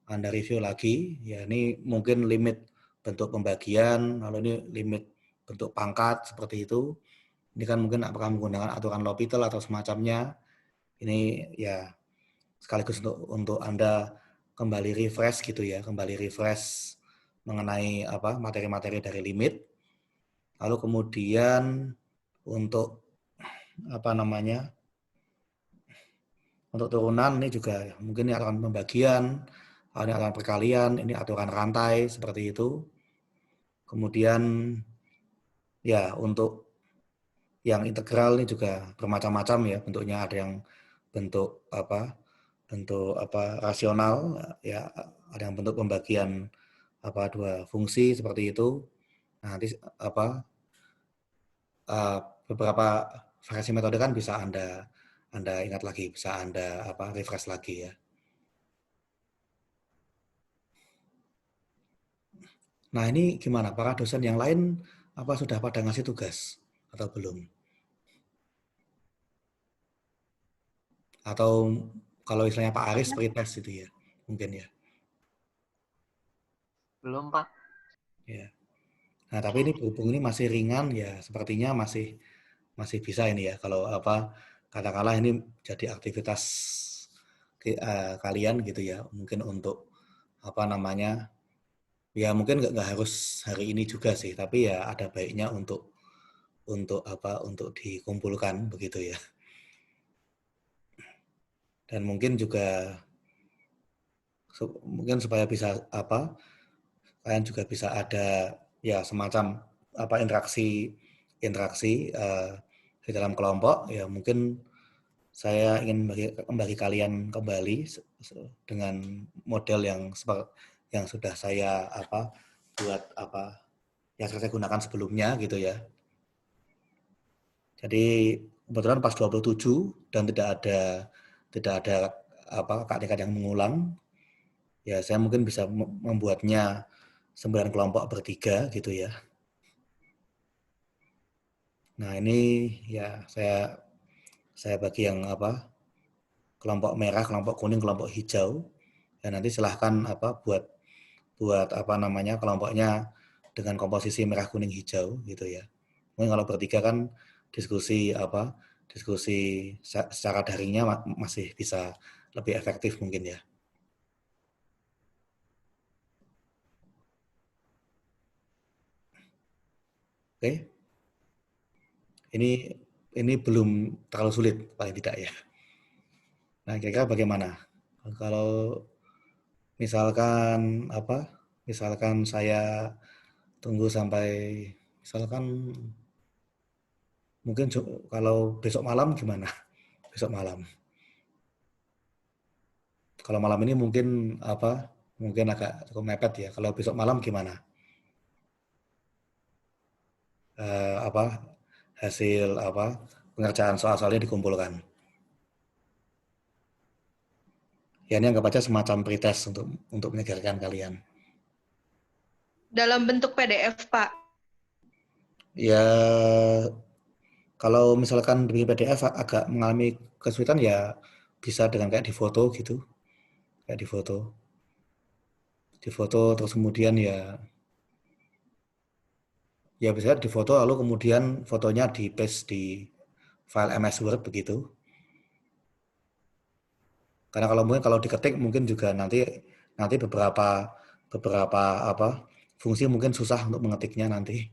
review lagi. Ya, ini mungkin limit bentuk pembagian, lalu ini limit bentuk pangkat seperti itu. Ini kan mungkin apakah menggunakan aturan L'Hopital atau semacamnya. Ini ya sekaligus untuk Anda kembali refresh gitu ya, mengenai materi-materi dari limit. Lalu kemudian untuk untuk turunan ini juga mungkin ini aturan pembagian, ini aturan perkalian, ini aturan rantai seperti itu. Kemudian ya untuk yang integral ini juga bermacam-macam ya bentuknya, ada yang bentuk rasional ya, ada yang bentuk pembagian dua fungsi seperti itu. Nah, nanti beberapa variasi metode kan bisa Anda ingat lagi, bisa Anda refresh lagi ya. Nah, ini gimana? Para dosen yang lain sudah pada ngasih tugas atau belum? Atau kalau istilahnya Pak Aris pretest itu ya, mungkin ya. Belum, Pak. Ya. Nah, tapi ini berhubung ini masih ringan ya, sepertinya masih bisa ini ya. Kalau katakanlah ini jadi aktivitas kalian gitu ya, mungkin untuk ya mungkin nggak harus hari ini juga sih, tapi ya ada baiknya untuk dikumpulkan begitu ya. Dan mungkin juga mungkin supaya bisa kalian juga bisa ada ya semacam interaksi di dalam kelompok ya. Mungkin saya ingin membagi kalian kembali dengan model yang sudah saya buat yang saya gunakan sebelumnya gitu ya. Jadi kebetulan pas 27 dan tidak ada kakak-kakak yang mengulang. Ya, saya mungkin bisa membuatnya 9 kelompok bertiga gitu ya. Nah, ini ya saya bagi yang kelompok merah, kelompok kuning, kelompok hijau. Ya, nanti silahkan buat kelompoknya dengan komposisi merah, kuning, hijau gitu ya. Mungkin kalau bertiga kan diskusi secara daringnya masih bisa lebih efektif mungkin ya. Oke. Ini belum terlalu sulit paling tidak ya. Nah, kira-kira bagaimana? Kalau misalkan saya tunggu sampai misalkan mungkin kalau besok malam gimana? Besok malam. Kalau malam ini mungkin agak cukup mepet ya. Kalau besok malam gimana? Hasil pengerjaan soal-soalnya dikumpulkan. Ya, ini anggap aja semacam pretest untuk menyegarkan kalian. Dalam bentuk PDF, Pak. Ya, kalau misalkan di PDF agak mengalami kesulitan ya bisa dengan kayak di foto gitu. Kayak di foto terus kemudian ya bisa di foto lalu kemudian fotonya di paste di file MS Word begitu. Karena kalau diketik mungkin juga nanti beberapa fungsi mungkin susah untuk mengetiknya nanti.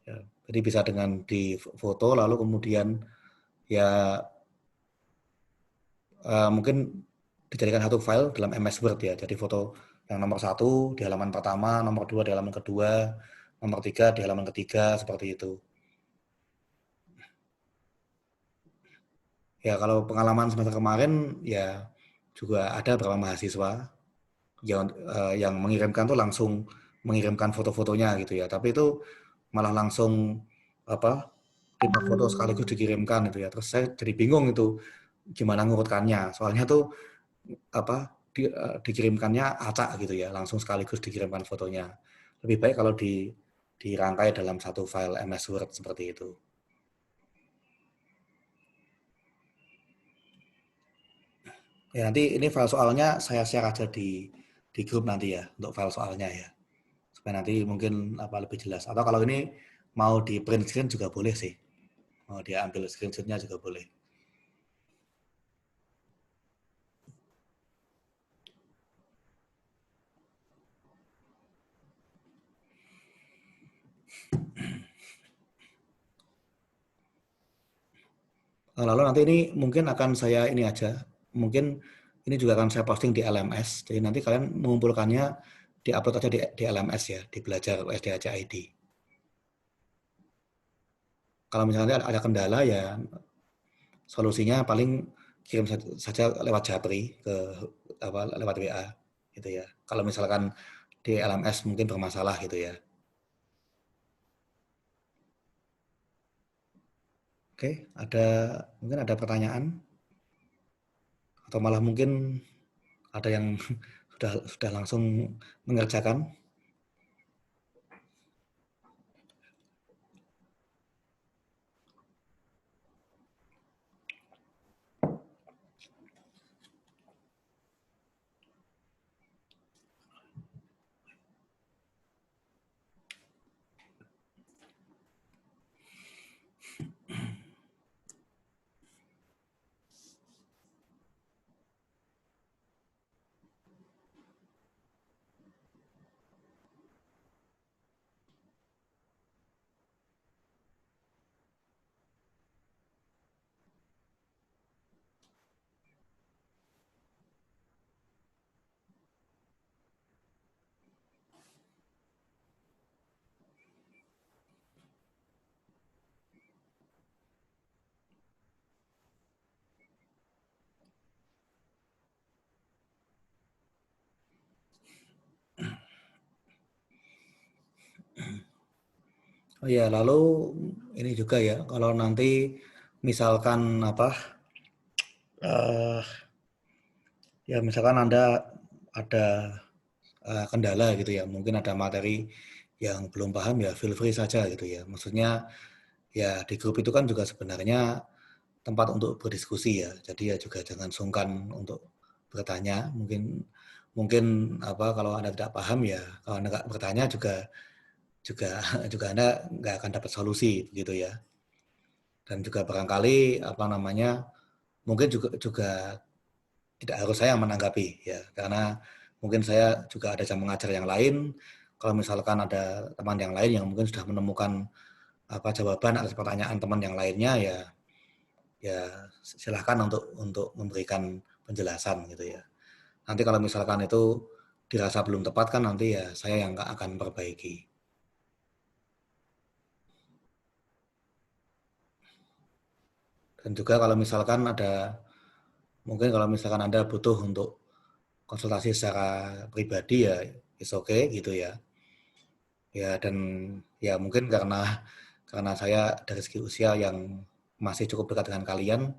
Ya, jadi bisa dengan di foto lalu kemudian ya mungkin dijadikan satu file dalam MS Word ya. Jadi foto yang nomor 1 di halaman pertama, nomor 2 di halaman kedua, nomor 3 di halaman ketiga seperti itu. Ya kalau pengalaman semester kemarin ya juga ada beberapa mahasiswa yang mengirimkan tuh langsung mengirimkan foto-fotonya gitu ya. Tapi itu malah langsung 5 foto sekaligus dikirimkan gitu ya. Terus saya jadi bingung itu gimana ngurutkannya. Soalnya tuh dikirimkannya acak gitu ya, langsung sekaligus dikirimkan fotonya. Lebih baik kalau dirangkai dalam satu file MS Word seperti itu. Ya nanti ini file soalnya saya share aja di grup nanti ya untuk file soalnya ya. Supaya nanti mungkin lebih jelas. Atau kalau ini mau di print screen juga boleh sih. Mau dia ambil screenshot-nya juga boleh. Lalu nanti ini mungkin akan saya ini aja. Mungkin ini juga akan saya posting di LMS. Jadi nanti kalian mengumpulkannya di-upload aja di LMS ya, di Belajar USDHC ID. Kalau misalnya ada kendala ya solusinya paling kirim saja lewat Japri lewat WA gitu ya. Kalau misalkan di LMS mungkin bermasalah gitu ya. Oke, mungkin ada pertanyaan atau malah mungkin ada yang sudah langsung mengerjakan. Oh ya, lalu ini juga ya, kalau nanti misalkan ya misalkan Anda ada kendala gitu ya, mungkin ada materi yang belum paham ya feel free saja gitu ya. Maksudnya ya di grup itu kan juga sebenarnya tempat untuk berdiskusi ya. Jadi ya juga jangan sungkan untuk bertanya. Mungkin kalau Anda tidak paham ya, kalau Anda nggak bertanya juga Anda nggak akan dapat solusi begitu ya. Dan juga barangkali mungkin juga tidak harus saya menanggapi ya, karena mungkin saya juga ada jam mengajar yang lain. Kalau misalkan ada teman yang lain yang mungkin sudah menemukan jawaban atas pertanyaan teman yang lainnya ya silahkan untuk memberikan penjelasan gitu ya. Nanti kalau misalkan itu dirasa belum tepat kan nanti ya saya yang akan perbaiki. Dan juga kalau misalkan kalau misalkan Anda butuh untuk konsultasi secara pribadi ya is okay gitu ya. Ya dan ya mungkin karena saya dari segi usia yang masih cukup dekat dengan kalian,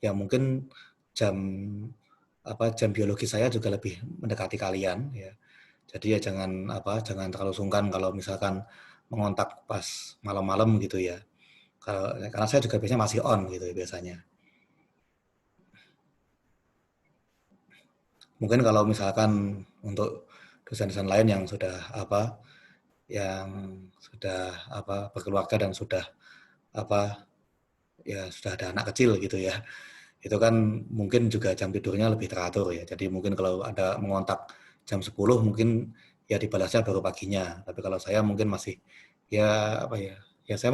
ya mungkin jam biologi saya juga lebih mendekati kalian ya. Jadi ya jangan terlalu sungkan kalau misalkan mengontak pas malam-malam gitu ya. Karena saya juga biasanya masih on gitu ya biasanya. Mungkin kalau misalkan untuk dosen-dosen lain yang sudah berkeluarga dan sudah sudah ada anak kecil gitu ya, itu kan mungkin juga jam tidurnya lebih teratur ya. Jadi mungkin kalau ada mengontak jam 10 mungkin ya dibalasnya baru paginya. Tapi kalau saya mungkin masih saya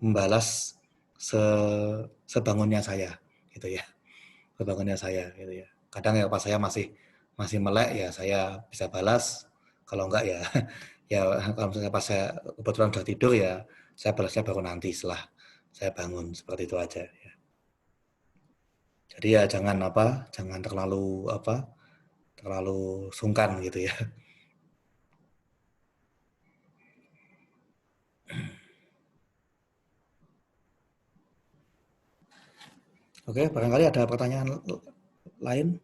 membalas sebangunnya saya gitu ya. Sebangunnya saya gitu ya. Kadang ya pas saya masih melek ya saya bisa balas. Kalau enggak ya kalau misalnya pas saya kebetulan sudah tidur ya saya balasnya baru nanti setelah saya bangun, seperti itu aja ya. Jadi ya jangan terlalu sungkan gitu ya. Oke, barangkali ada pertanyaan lain?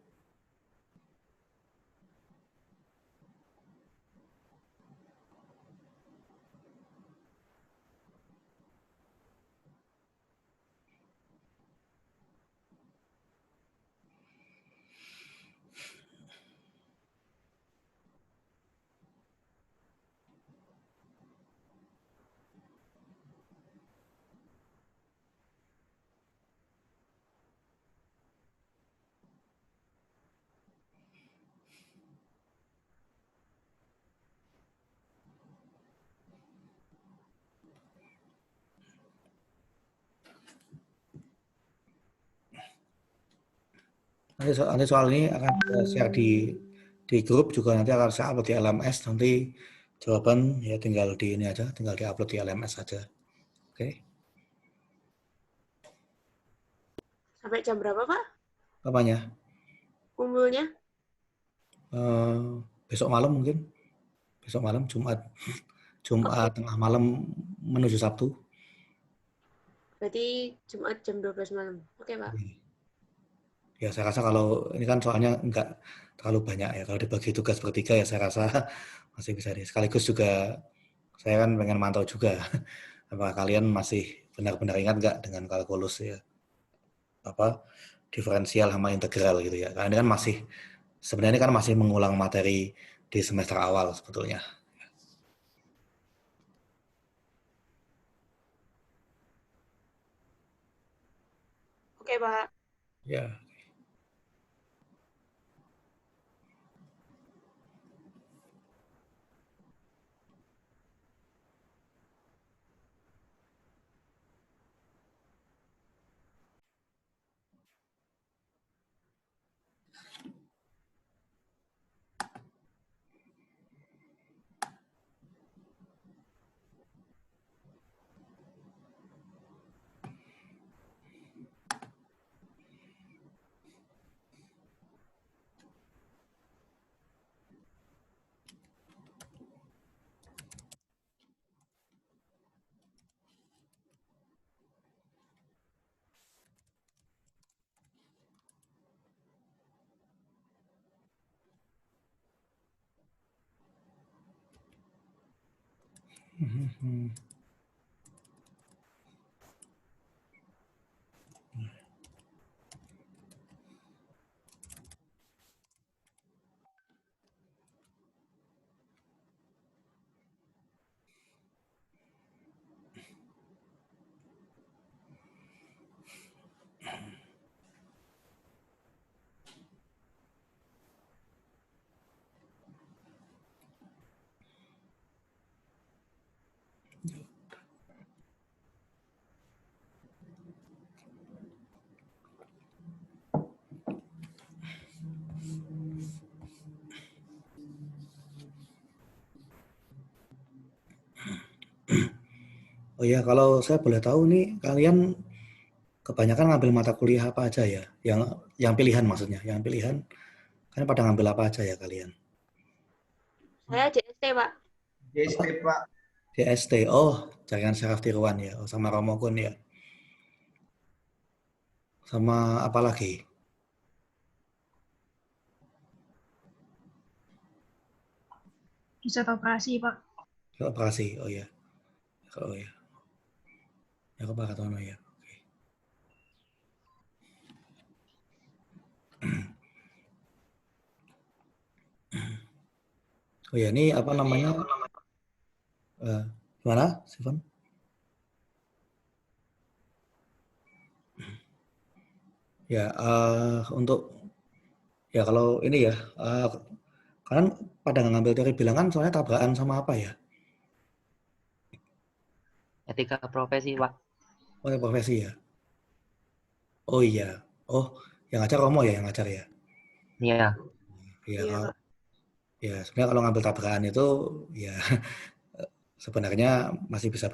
Nanti soal ini akan saya share di grup juga, nanti akan saya upload di LMS, nanti jawaban ya tinggal di ini aja, tinggal di upload di LMS saja. Oke. Sampai jam berapa, Pak? Apanya? Kumpulnya? Besok malam mungkin. Besok malam, Jumat tengah malam menuju Sabtu. Berarti Jumat jam 12 malam. Oke, Pak. Ya, saya rasa kalau ini kan soalnya enggak terlalu banyak ya. Kalau dibagi tugas bertiga ya saya rasa masih bisa di. Sekaligus juga saya kan pengen mantau juga apakah kalian masih benar-benar ingat enggak dengan kalkulus ya. Diferensial sama integral gitu ya. Karena ini kan sebenarnya kan masih mengulang materi di semester awal sebetulnya. Oke, Pak. Ya. Oh ya, kalau saya boleh tahu nih, kalian kebanyakan ngambil mata kuliah apa aja ya? Yang pilihan maksudnya, yang pilihan. Kalian pada ngambil apa aja ya kalian? Saya JST, Pak. JST, Pak. JST, oh, jaringan saraf tiruan ya, oh, sama Romokun ya. Sama apa lagi? Pusat operasi, Pak. Operasi, oh ya. Oh ya. Ya, Pak Katono ya. Oke. Oh ya, ini apa namanya? Gimana, Steven? Ya, untuk ya kalau ini ya, kalian pada ngambil teori bilangan soalnya tabrakan sama apa ya? Etika profesi, Pak. Oh, profesi ya. Oh iya. Oh, yang ngajar Romo ya, yang ngajar ya. Iya. Iya. Ya, sebenarnya kalau ngambil tabrakan itu ya sebenarnya masih bisa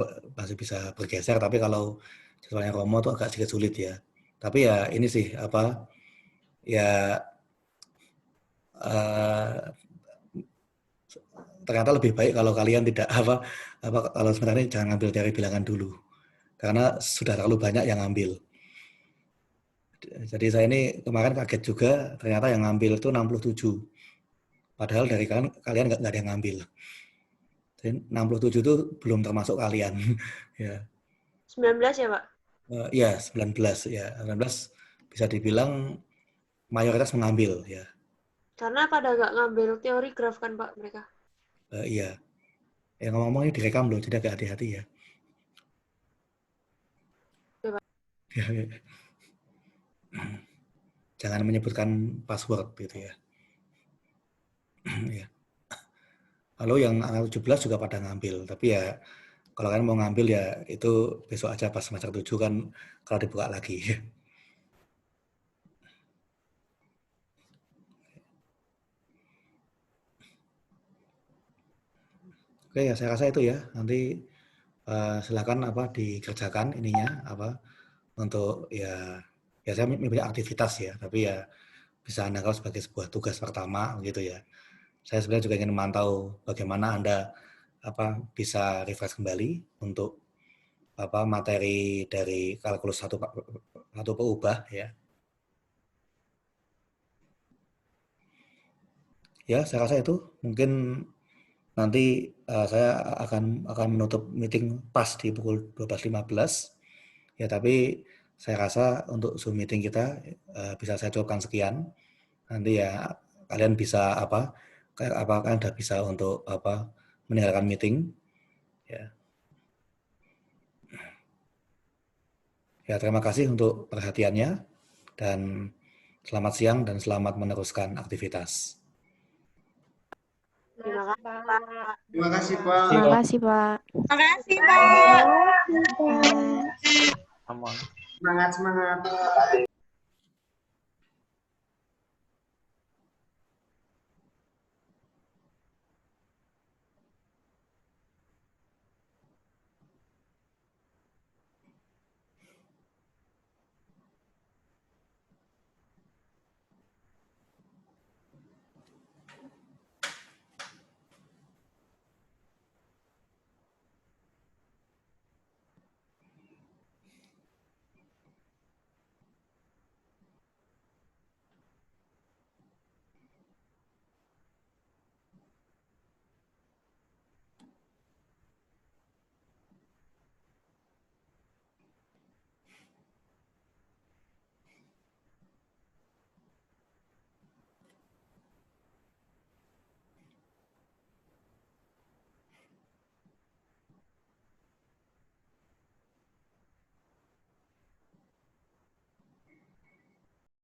bergeser, tapi kalau soalnya Romo tuh agak sedikit sulit ya. Tapi ya ini sih apa ya ternyata lebih baik kalau kalian tidak kalau sebenarnya jangan ngambil dari bilangan dulu karena sudah terlalu banyak yang ngambil. Jadi saya ini kemarin kaget juga ternyata yang ngambil itu 67. Padahal dari kalian nggak ada yang ngambil. Jadi 67 itu belum termasuk kalian. Ya. 19 ya, Pak? Iya, 19 ya. 19 bisa dibilang mayoritas mengambil ya. Karena pada nggak ngambil teori graf kan, Pak, mereka? Iya. Ya ngomong-ngomong ini direkam loh, jadi agak hati-hati ya. Oke, Pak. Jangan menyebutkan password gitu ya. Ya. Lalu yang anak 17 juga pada ngambil, tapi ya kalau kalian mau ngambil ya itu besok aja pas semester 7 kan kalau dibuka lagi. Oke ya saya rasa itu ya. Nanti silakan dikerjakan ininya untuk ya saya punya aktivitas ya, tapi ya bisa Anda kalau sebagai sebuah tugas pertama gitu ya. Saya sebenarnya juga ingin memantau bagaimana Anda bisa refresh kembali untuk materi dari kalkulus satu perubah ya. Ya, saya rasa itu mungkin nanti saya akan menutup meeting pas di pukul 12.15 ya, tapi saya rasa untuk Zoom meeting kita bisa saya cukupkan sekian. Nanti ya kalian bisa kalian udah bisa untuk meninggalkan meeting ya. Ya, terima kasih untuk perhatiannya dan selamat siang dan selamat meneruskan aktivitas. Terima kasih, Pak. Terima kasih, Pak. Terima kasih, Pak. Terima kasih, Pak. Semangat, semangat.